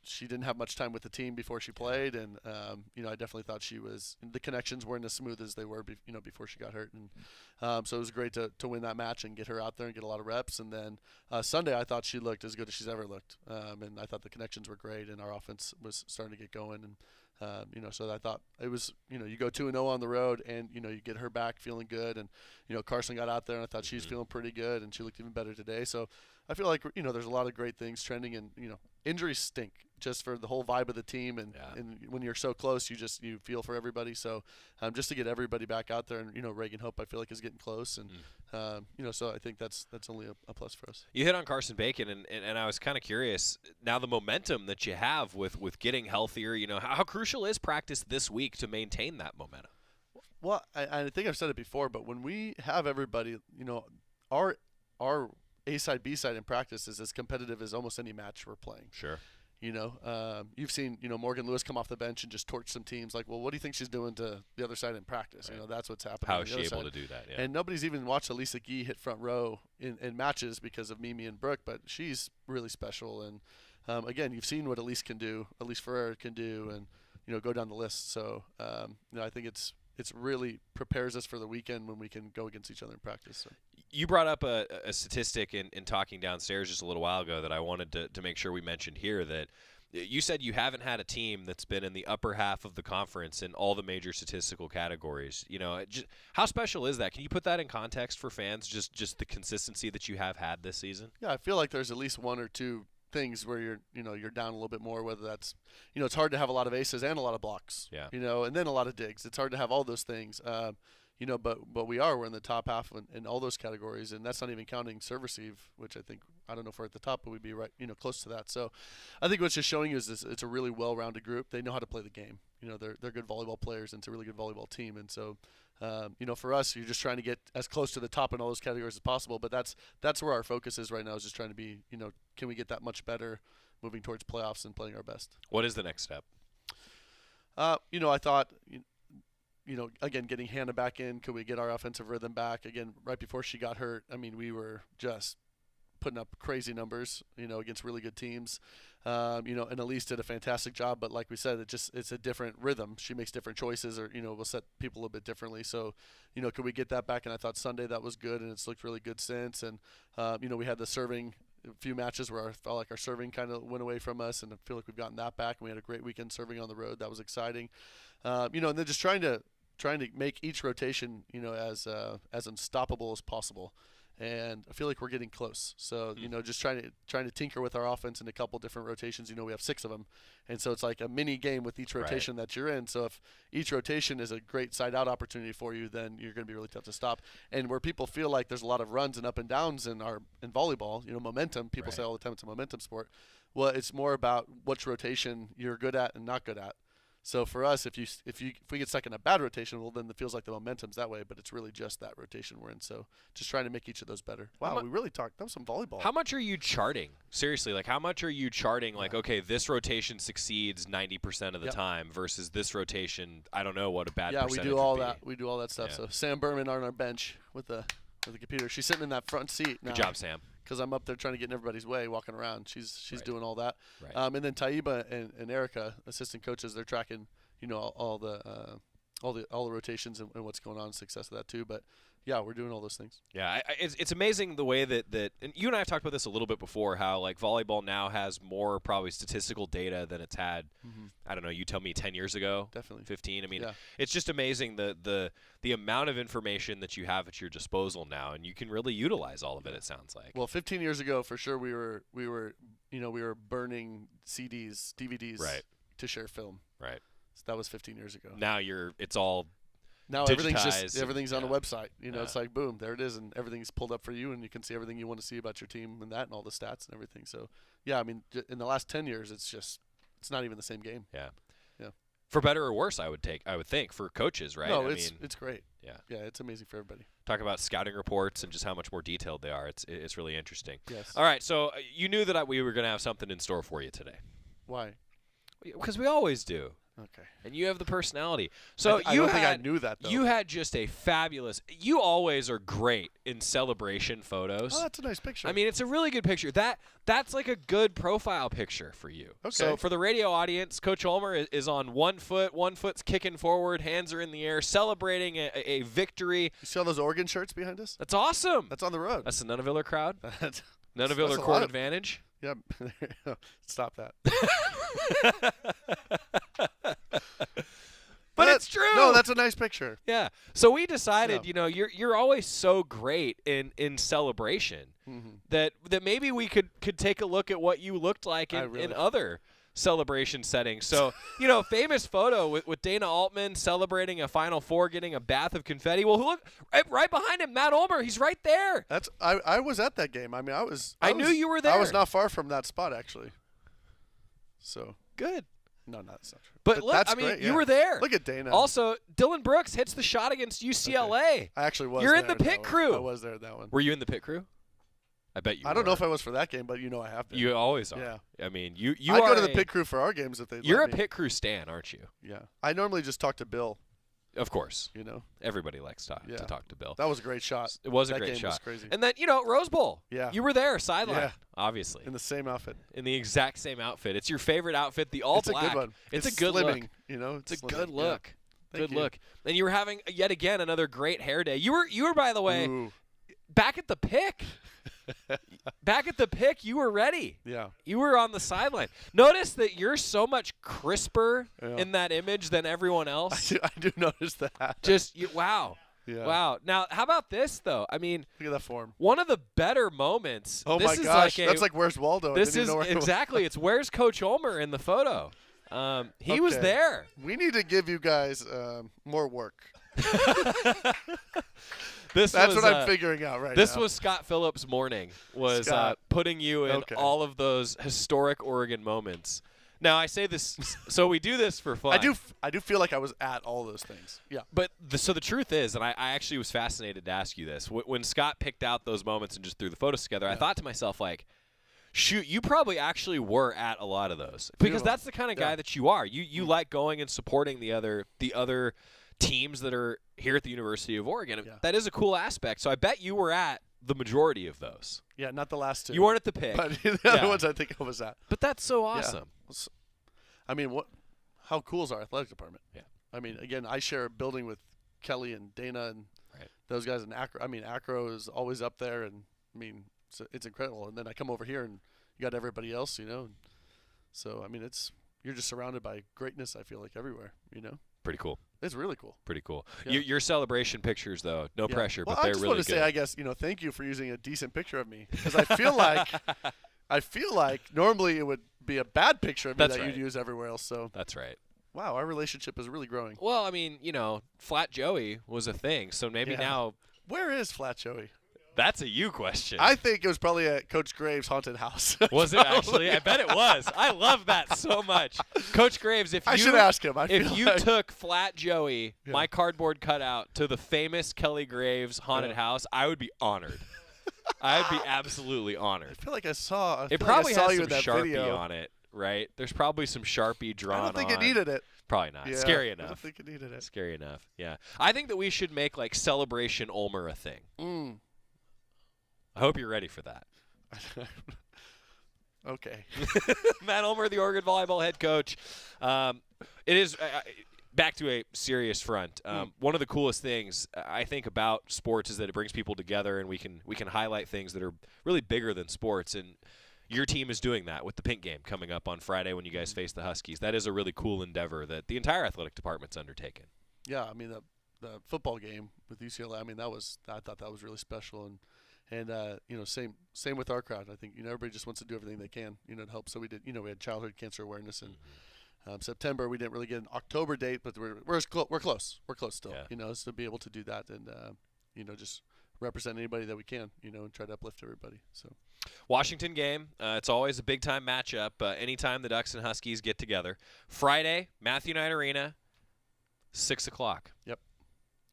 Speaker 11: she didn't have much time with the team before she played, and I definitely thought the connections weren't as smooth as they were before she got hurt. And so it was great to win that match and get her out there and get a lot of reps. And then Sunday I thought she looked as good as she's ever looked, and I thought the connections were great and our offense was starting to get going. And so I thought it was, you go 2-0 on the road, and you get her back feeling good, and Carson got out there, and I thought she's feeling pretty good, and she looked even better today. So I feel like there's a lot of great things trending, and injuries stink just for the whole vibe of the team, and when you're so close, you feel for everybody. So just to get everybody back out there, and Reagan Hope I feel like is getting close, and so I think that's only a plus for us.
Speaker 6: You hit on Carson Bacon, and I was kind of curious now the momentum that you have with getting healthier. How crucial is practice this week to maintain that momentum?
Speaker 11: Well, I think I've said it before, but when we have everybody, our A side, B side in practice is as competitive as almost any match we're playing.
Speaker 6: Sure.
Speaker 11: You've seen, Morgan Lewis come off the bench and just torch some teams. Like, well, what do you think she's doing to the other side in practice?
Speaker 6: Right.
Speaker 11: That's what's happening.
Speaker 6: How is she able to do that? Yeah.
Speaker 11: And nobody's even watched Elisa Gee hit front row in matches because of Mimi and Brooke, but she's really special. And again, you've seen what Elise can do, Elise Ferrer can do, and go down the list. So I think it's really prepares us for the weekend when we can go against each other in practice. So.
Speaker 6: You brought up a statistic in talking downstairs just a little while ago that I wanted to make sure we mentioned here, that you said you haven't had a team that's been in the upper half of the conference in all the major statistical categories. How special is that? Can you put that in context for fans, just the consistency that you have had this season?
Speaker 11: Yeah, I feel like there's at least one or two things where you're down a little bit more, whether that's it's hard to have a lot of aces and a lot of blocks, and then a lot of digs. It's hard to have all those things, but we're in the top half in all those categories, and that's not even counting serve receive, which I don't know if we're at the top, but we'd be right close to that. So I think what's just showing you is it's a really well-rounded group. They know how to play the game. They're good volleyball players, and it's a really good volleyball team. And so for us, you're just trying to get as close to the top in all those categories as possible. But that's where our focus is right now, is just trying to be, can we get that much better moving towards playoffs and playing our best.
Speaker 6: What is the next step?
Speaker 11: I thought, again, getting Hannah back in, could we get our offensive rhythm back? Again, right before she got hurt, we were just putting up crazy numbers, against really good teams. And Elise did a fantastic job, but like we said, it's a different rhythm. She makes different choices, or, we'll set people a little bit differently. So, could we get that back? And I thought Sunday that was good, and it's looked really good since. And, we had the serving, a few matches where I felt like our serving kind of went away from us, and I feel like we've gotten that back. And we had a great weekend serving on the road. That was exciting. And then just trying to make each rotation, as unstoppable as possible. And I feel like we're getting close. So, just trying to tinker with our offense in a couple different rotations. We have 6 of them. And so it's like a mini game with each rotation that you're in. So if each rotation is a great side-out opportunity for you, then you're going to be really tough to stop. And where people feel like there's a lot of runs and up and downs in volleyball, momentum. People say all the time it's a momentum sport. Well, it's more about which rotation you're good at and not good at. So for us, if we get stuck in a bad rotation, well, then it feels like the momentum's that way, but it's really just that rotation we're in. So just trying to make each of those better. Wow, we really talked. That was some volleyball.
Speaker 6: How much are you charting? Seriously, like how much are you charting? Like, okay, this rotation succeeds 90% of the time versus this rotation. I don't know what a bad percentage
Speaker 11: we do all
Speaker 6: would be.
Speaker 11: that. We do all that stuff. So Sam Berman on our bench with the computer. She's sitting in that front seat now.
Speaker 6: Good job, Sam.
Speaker 11: Because I'm up there trying to get in everybody's way, walking around. She's doing all that.
Speaker 6: Right.
Speaker 11: And then Taiba and Erica, assistant coaches, they're tracking, all the rotations and what's going on, success of that too. But yeah, we're doing all those things.
Speaker 6: Yeah, it's amazing the way that and you and I have talked about this a little bit before, how like volleyball now has more probably statistical data than it's had. I don't know. You tell me 10 years ago,
Speaker 11: definitely
Speaker 6: 15. I mean, it's just amazing the amount of information that you have at your disposal now, and you can really utilize all of it. It sounds like.
Speaker 11: Well, 15 years ago, for sure, we were burning CDs, DVDs, to share film.
Speaker 6: Right.
Speaker 11: So that was 15 years ago.
Speaker 6: Now it's all.
Speaker 11: Now
Speaker 6: digitized
Speaker 11: everything's on a website. It's like boom, there it is, and everything's pulled up for you, and you can see everything you want to see about your team and that, and all the stats and everything. So yeah, I mean, in the last 10 years, it's not even the same game.
Speaker 6: Yeah.
Speaker 11: Yeah.
Speaker 6: For better or worse, I would think for coaches, right?
Speaker 11: No, it's great.
Speaker 6: Yeah.
Speaker 11: Yeah, it's amazing for everybody.
Speaker 6: Talk about scouting reports and just how much more detailed they are. It's really interesting.
Speaker 11: Yes.
Speaker 6: All right, so you knew that we were going to have something in store for you today.
Speaker 11: Why?
Speaker 6: Because we always do.
Speaker 11: Okay.
Speaker 6: And you have the personality. So
Speaker 11: I don't think I knew that, though.
Speaker 6: You had just a fabulous. You always are great in celebration photos.
Speaker 11: Oh, that's a nice picture.
Speaker 6: I mean, it's a really good picture. That's like a good profile picture for you.
Speaker 11: Okay.
Speaker 6: So for the radio audience, Coach Ulmer is on 1 foot. 1 foot's kicking forward, hands are in the air, celebrating a victory.
Speaker 11: You see all those Oregon shirts behind us?
Speaker 6: That's awesome.
Speaker 11: That's on the road.
Speaker 6: That's the Nunaviller crowd. Nunaviller Court Advantage.
Speaker 11: Yep. Stop that.
Speaker 6: But it's true.
Speaker 11: No, that's a nice picture.
Speaker 6: Yeah. So we decided, you're always so great in celebration that maybe we could take a look at what you looked like in other celebration settings. So, famous photo with Dana Altman celebrating a Final Four, getting a bath of confetti. Well, look right behind him, Matt Ulmer. He's right there.
Speaker 11: I was at that game. I mean, I
Speaker 6: knew you were there.
Speaker 11: I was not far from that spot, actually. So
Speaker 6: good.
Speaker 11: No, that's not true.
Speaker 6: But look,
Speaker 11: that's
Speaker 6: I mean,
Speaker 11: great,
Speaker 6: you were there.
Speaker 11: Look at Dana.
Speaker 6: Also, Dylan Brooks hits the shot against UCLA.
Speaker 11: Okay. I actually was.
Speaker 6: You're
Speaker 11: there
Speaker 6: in the pit crew.
Speaker 11: I was there at that one.
Speaker 6: Were you in the pit crew? I bet you.
Speaker 11: I don't know if I was for that game, but I have been.
Speaker 6: You always are.
Speaker 11: Yeah.
Speaker 6: I mean, you.
Speaker 11: I go to the pit crew for our games if they.
Speaker 6: You're a pit crew stan, aren't you?
Speaker 11: Yeah. I normally just talk to Bill.
Speaker 6: Of course. Everybody likes to talk to Bill.
Speaker 11: That was a great shot.
Speaker 6: It was a great shot. Was crazy. And then, Rose Bowl.
Speaker 11: Yeah.
Speaker 6: You were there, sideline, obviously.
Speaker 11: In the same outfit.
Speaker 6: In the exact same outfit. It's your favorite outfit, the all black.
Speaker 11: It's a good one.
Speaker 6: It's a good
Speaker 11: slimming,
Speaker 6: look.
Speaker 11: It's
Speaker 6: a good look.
Speaker 11: Yeah.
Speaker 6: Good look. And you were having, yet again, another great hair day. You were by the way, back at the pick. Back at the pick, you were ready.
Speaker 11: Yeah.
Speaker 6: You were on the sideline. Notice that you're so much crisper in that image than everyone else.
Speaker 11: I do notice that.
Speaker 6: Wow.
Speaker 11: Yeah.
Speaker 6: Wow. Now, how about this, though? I mean,
Speaker 11: look at that form.
Speaker 6: One of the better moments.
Speaker 11: Oh, my gosh. That's like Where's Waldo?
Speaker 6: This is exactly. It's Where's Coach Ulmer in the photo. He was there.
Speaker 11: We need to give you guys more work.
Speaker 6: That's
Speaker 11: what I'm figuring out right now.
Speaker 6: This was Scott Phillips' morning, was putting you in all of those historic Oregon moments. Now, I say this, so we do this for fun.
Speaker 11: I do feel like I was at all those things. Yeah.
Speaker 6: But so the truth is, and I actually was fascinated to ask you this, when Scott picked out those moments and just threw the photos together, I thought to myself, like, shoot, you probably actually were at a lot of those. Because that's the kind of guy that you are. You like going and supporting the other teams that are here at the University of Oregon. Yeah. That is a cool aspect. So I bet you were at the majority of those.
Speaker 11: Yeah, not the last two.
Speaker 6: You weren't at the pick.
Speaker 11: But the other ones I think I was at.
Speaker 6: But that's so awesome.
Speaker 11: Yeah. I mean, how cool is our athletic department?
Speaker 6: Yeah.
Speaker 11: I mean, again, I share a building with Kelly and Dana and those guys in Acro. I mean, Acro is always up there, and I mean, it's incredible. And then I come over here, and you got everybody else, So, I mean, you're just surrounded by greatness, I feel like, everywhere,
Speaker 6: Pretty cool.
Speaker 11: It's really cool.
Speaker 6: Pretty cool.
Speaker 11: Yeah.
Speaker 6: Your celebration pictures, though, no pressure,
Speaker 11: well,
Speaker 6: but they're really good.
Speaker 11: I just want to say, I guess, thank you for using a decent picture of me, because I feel like normally it would be a bad picture of me that you'd use everywhere else. So
Speaker 6: that's right.
Speaker 11: Wow, our relationship is really growing.
Speaker 6: Well, I mean, Flat Joey was a thing, so maybe now.
Speaker 11: Where is Flat Joey?
Speaker 6: That's a you question.
Speaker 11: I think it was probably at Coach Graves' haunted house.
Speaker 6: Was it actually? I bet it was. I love that so much. Coach Graves, if
Speaker 11: I should ask him.
Speaker 6: If you took Flat Joey, my cardboard cutout, to the famous Kelly Graves haunted house, I would be honored. I'd be absolutely honored.
Speaker 11: I feel like I saw.
Speaker 6: It probably has
Speaker 11: you
Speaker 6: some
Speaker 11: in that
Speaker 6: Sharpie
Speaker 11: video.
Speaker 6: on it, right? There's probably some Sharpie drawn on.
Speaker 11: I don't think it needed it.
Speaker 6: Probably not.
Speaker 11: Yeah,
Speaker 6: Scary enough.
Speaker 11: I don't think it needed it.
Speaker 6: Scary enough. Yeah. I think that we should make like Celebration Ulmer a thing. I hope you're ready for that.
Speaker 11: Okay.
Speaker 6: Matt Ulmer, the Oregon volleyball head coach. It is back to a serious front. One of the coolest things I think about sports is that it brings people together, and we can highlight things that are really bigger than sports. And your team is doing that with the Pink Game coming up on Friday when you guys face the Huskies. That is a really cool endeavor that the entire athletic department's undertaken.
Speaker 11: Yeah, I mean the football game with UCLA. I mean I thought that was really special, and same with our crowd. I think everybody just wants to do everything they can to help. So we did. We had childhood cancer awareness in September. We didn't really get an October date, but we're close. We're close still.
Speaker 6: Yeah.
Speaker 11: So to be able to do that and just represent anybody that we can. And try to uplift everybody. So.
Speaker 6: Washington game. It's always a big time matchup. Anytime the Ducks and Huskies get together. Friday, Matthew Knight Arena, 6 o'clock.
Speaker 11: Yep.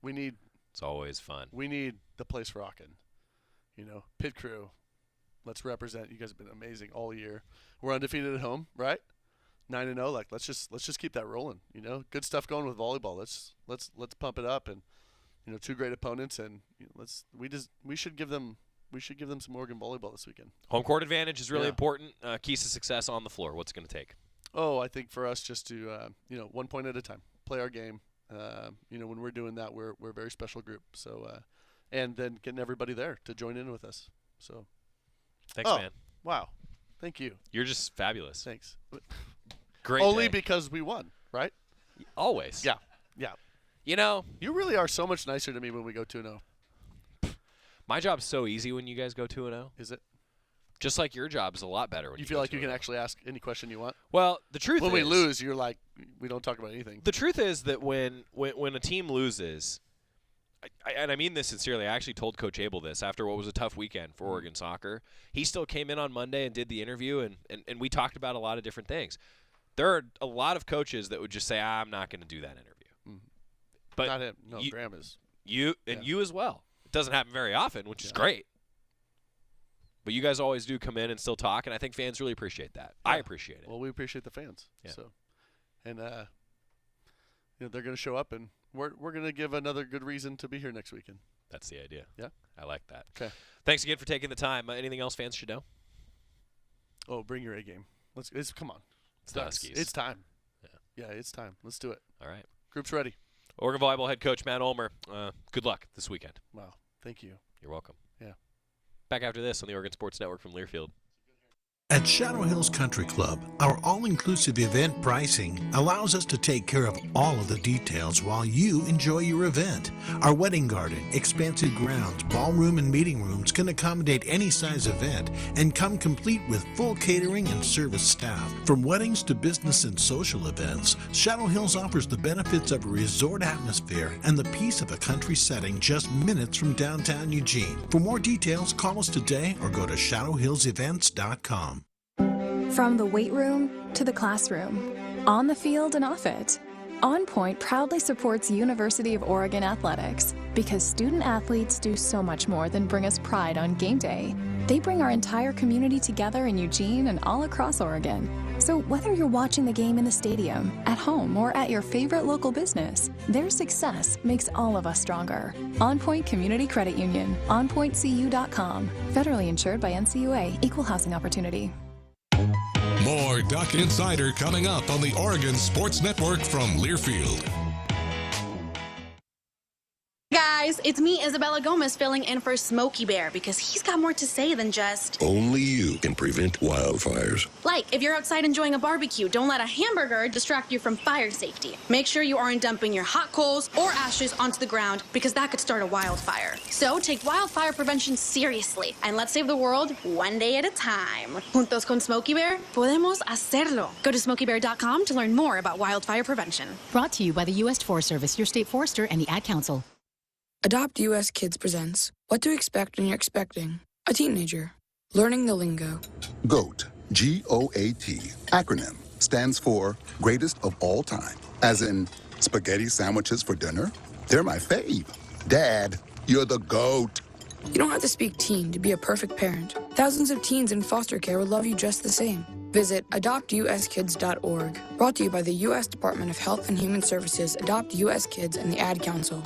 Speaker 6: It's always fun.
Speaker 11: We need the place rocking. Pit crew, let's represent. You guys have been amazing all year. We're undefeated at home, right? 9-0. Like let's just keep that rolling. Good stuff going with volleyball. Let's pump it up, and two great opponents, and we should give them some Oregon volleyball this weekend.
Speaker 6: Home court advantage is really important. Keys to success on the floor. What's it going to take?
Speaker 11: Oh, I think for us just to 1 point at a time, play our game. When we're doing that, we're a very special group. So. And then getting everybody there to join in with us. So,
Speaker 6: thanks, man.
Speaker 11: Wow, thank you.
Speaker 6: You're just fabulous.
Speaker 11: Thanks.
Speaker 6: Great.
Speaker 11: Only
Speaker 6: day.
Speaker 11: Because we won, right?
Speaker 6: Always.
Speaker 11: Yeah.
Speaker 6: You
Speaker 11: really are so much nicer to me when we go 2-0.
Speaker 6: My job's so easy when you guys go 2-0.
Speaker 11: Is it?
Speaker 6: Just like your job's a lot better when you
Speaker 11: feel like you can
Speaker 6: 2-0.
Speaker 11: actually ask any question you want.
Speaker 6: Well, the truth
Speaker 11: when
Speaker 6: is,
Speaker 11: we lose, you're like, we don't talk about anything.
Speaker 6: The truth is that when a team loses. And I mean this sincerely. I actually told Coach Abel this after what was a tough weekend for Oregon soccer. He still came in on Monday and did the interview, and we talked about a lot of different things. There are a lot of coaches that would just say, I'm not going to do that interview. But
Speaker 11: not him. No, Graham is.
Speaker 6: You as well. It doesn't happen very often, which is great. But you guys always do come in and still talk, and I think fans really appreciate that. I appreciate it.
Speaker 11: Well, we appreciate the fans.
Speaker 6: Yeah.
Speaker 11: So, and they're going to show up, and we're going to give another good reason to be here next weekend.
Speaker 6: That's the idea.
Speaker 11: Yeah.
Speaker 6: I like that.
Speaker 11: Okay.
Speaker 6: Thanks again for taking the time. Anything else fans should know?
Speaker 11: Oh, bring your A game. Come on.
Speaker 6: It's the Huskies.
Speaker 11: It's time.
Speaker 6: Yeah,
Speaker 11: it's time. Let's do it.
Speaker 6: All right.
Speaker 11: Group's ready.
Speaker 6: Oregon volleyball head coach Matt Ulmer. Good luck this weekend.
Speaker 11: Wow. Thank you.
Speaker 6: You're welcome.
Speaker 11: Yeah.
Speaker 6: Back after this on the Oregon Sports Network from Learfield.
Speaker 20: At Shadow Hills Country Club, our all-inclusive event pricing allows us to take care of all of the details while you enjoy your event. Our wedding garden, expansive grounds, ballroom, and meeting rooms can accommodate any size event and come complete with full catering and service staff. From weddings to business and social events, Shadow Hills offers the benefits of a resort atmosphere and the peace of a country setting just minutes from downtown Eugene. For more details, call us today or go to shadowhillsevents.com.
Speaker 13: From the weight room to the classroom, on the field and off it, On Point proudly supports University of Oregon athletics because student athletes do so much more than bring us pride on game day. They bring our entire community together in Eugene and all across Oregon. So whether you're watching the game in the stadium, at home, or at your favorite local business, their success makes all of us stronger. On Point Community Credit Union, onpointcu.com. Federally insured by NCUA, Equal Housing Opportunity.
Speaker 1: More Duck Insider coming up on the Oregon Sports Network from Learfield.
Speaker 3: Guys, guys. It's me, Isabella Gomez, filling in for Smokey Bear because he's got more to say than just...
Speaker 7: Only you can prevent wildfires.
Speaker 3: Like, if you're outside enjoying a barbecue, don't let a hamburger distract you from fire safety. Make sure you aren't dumping your hot coals or ashes onto the ground because that could start a wildfire. So take wildfire prevention seriously and let's save the world one day at a time. Juntos con Smokey Bear, podemos hacerlo. Go to smokeybear.com to learn more about wildfire prevention.
Speaker 24: Brought to you by the U.S. Forest Service, your state forester, and the Ad Council.
Speaker 10: Adopt US Kids presents What to Expect When You're Expecting a Teenager. Learning the lingo.
Speaker 14: GOAT, G-O-A-T, acronym, stands for Greatest of All Time. As in, spaghetti sandwiches for dinner? They're my fave. Dad, you're the GOAT.
Speaker 10: You don't have to speak teen to be a perfect parent. Thousands of teens in foster care will love you just the same. Visit adoptuskids.org. Brought to you by the U.S. Department of Health and Human Services, Adopt U.S. Kids, and the Ad Council.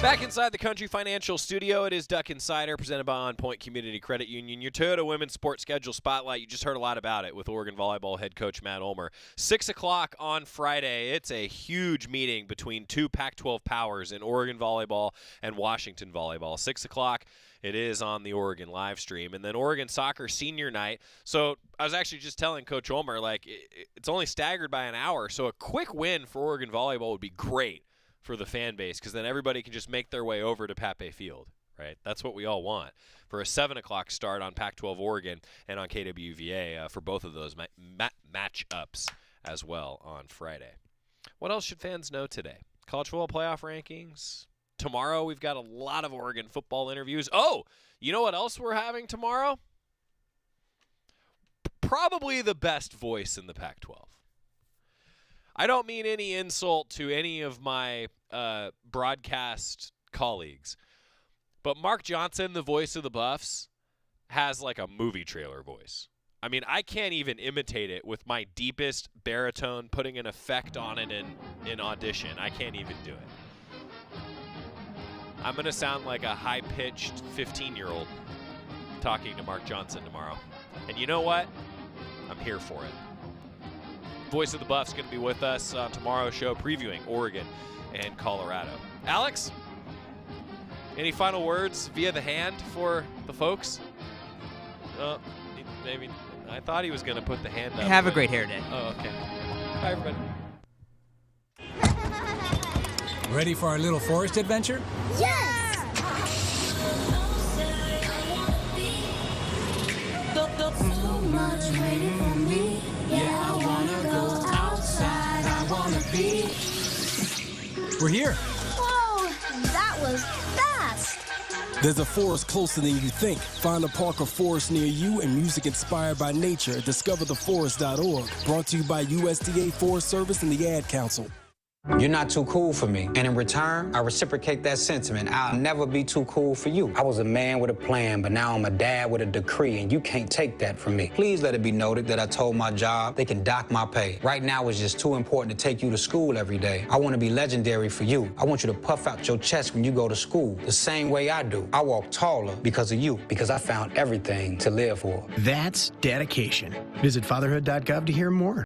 Speaker 6: Back inside the Country Financial Studio, it is Duck Insider, presented by On Point Community Credit Union. Your Toyota Women's Sports Schedule Spotlight. You just heard a lot about it with Oregon volleyball head coach Matt Ulmer. 6 o'clock on Friday, it's a huge meeting between two Pac-12 powers in Oregon volleyball and Washington volleyball. 6 o'clock, it is on the Oregon live stream. And then Oregon soccer senior night. So I was actually just telling Coach Ulmer, like, it's only staggered by an hour, so a quick win for Oregon volleyball would be great for the fan base, because then everybody can just make their way over to Pape Field, right? That's what we all want for a 7 o'clock start on Pac-12 Oregon and on KWVA for both of those matchups as well on Friday. What else should fans know today? College football playoff rankings. Tomorrow we've got a lot of Oregon football interviews. Oh, you know what else we're having tomorrow? Probably the best voice in the Pac-12. I don't mean any insult to any of my broadcast colleagues, but Mark Johnson, the voice of the Buffs, has like a movie trailer voice. I mean, I can't even imitate it with my deepest baritone, putting an effect on it in audition. I can't even do it. I'm going to sound like a high-pitched 15-year-old talking to Mark Johnson tomorrow. And you know what? I'm here for it. Voice of the Buffs going to be with us on tomorrow's show previewing Oregon and Colorado. Alex, any final words via the hand for the folks? Maybe. I thought he was going to put the hand up.
Speaker 16: Have a great hair day.
Speaker 6: Oh, okay. Bye, everybody.
Speaker 16: Ready for our little forest adventure?
Speaker 26: Yes! So much waiting for me. Yeah, I wanna go outside. I wanna be.
Speaker 16: We're here.
Speaker 26: Whoa, that was fast.
Speaker 27: There's a forest closer than you think. Find a park or forest near you and music inspired by nature at discovertheforest.org. Brought to you by USDA Forest Service and the Ad Council.
Speaker 28: You're not too cool for me. And in return, I reciprocate that sentiment. I'll never be too cool for you. I was a man with a plan, but now I'm a dad with a decree, and you can't take that from me. Please let it be noted that I told my job they can dock my pay. Right now, it's just too important to take you to school every day. I want to be legendary for you. I want you to puff out your chest when you go to school, the same way I do. I walk taller because of you, because I found everything to live for.
Speaker 29: That's dedication. Visit fatherhood.gov to hear more.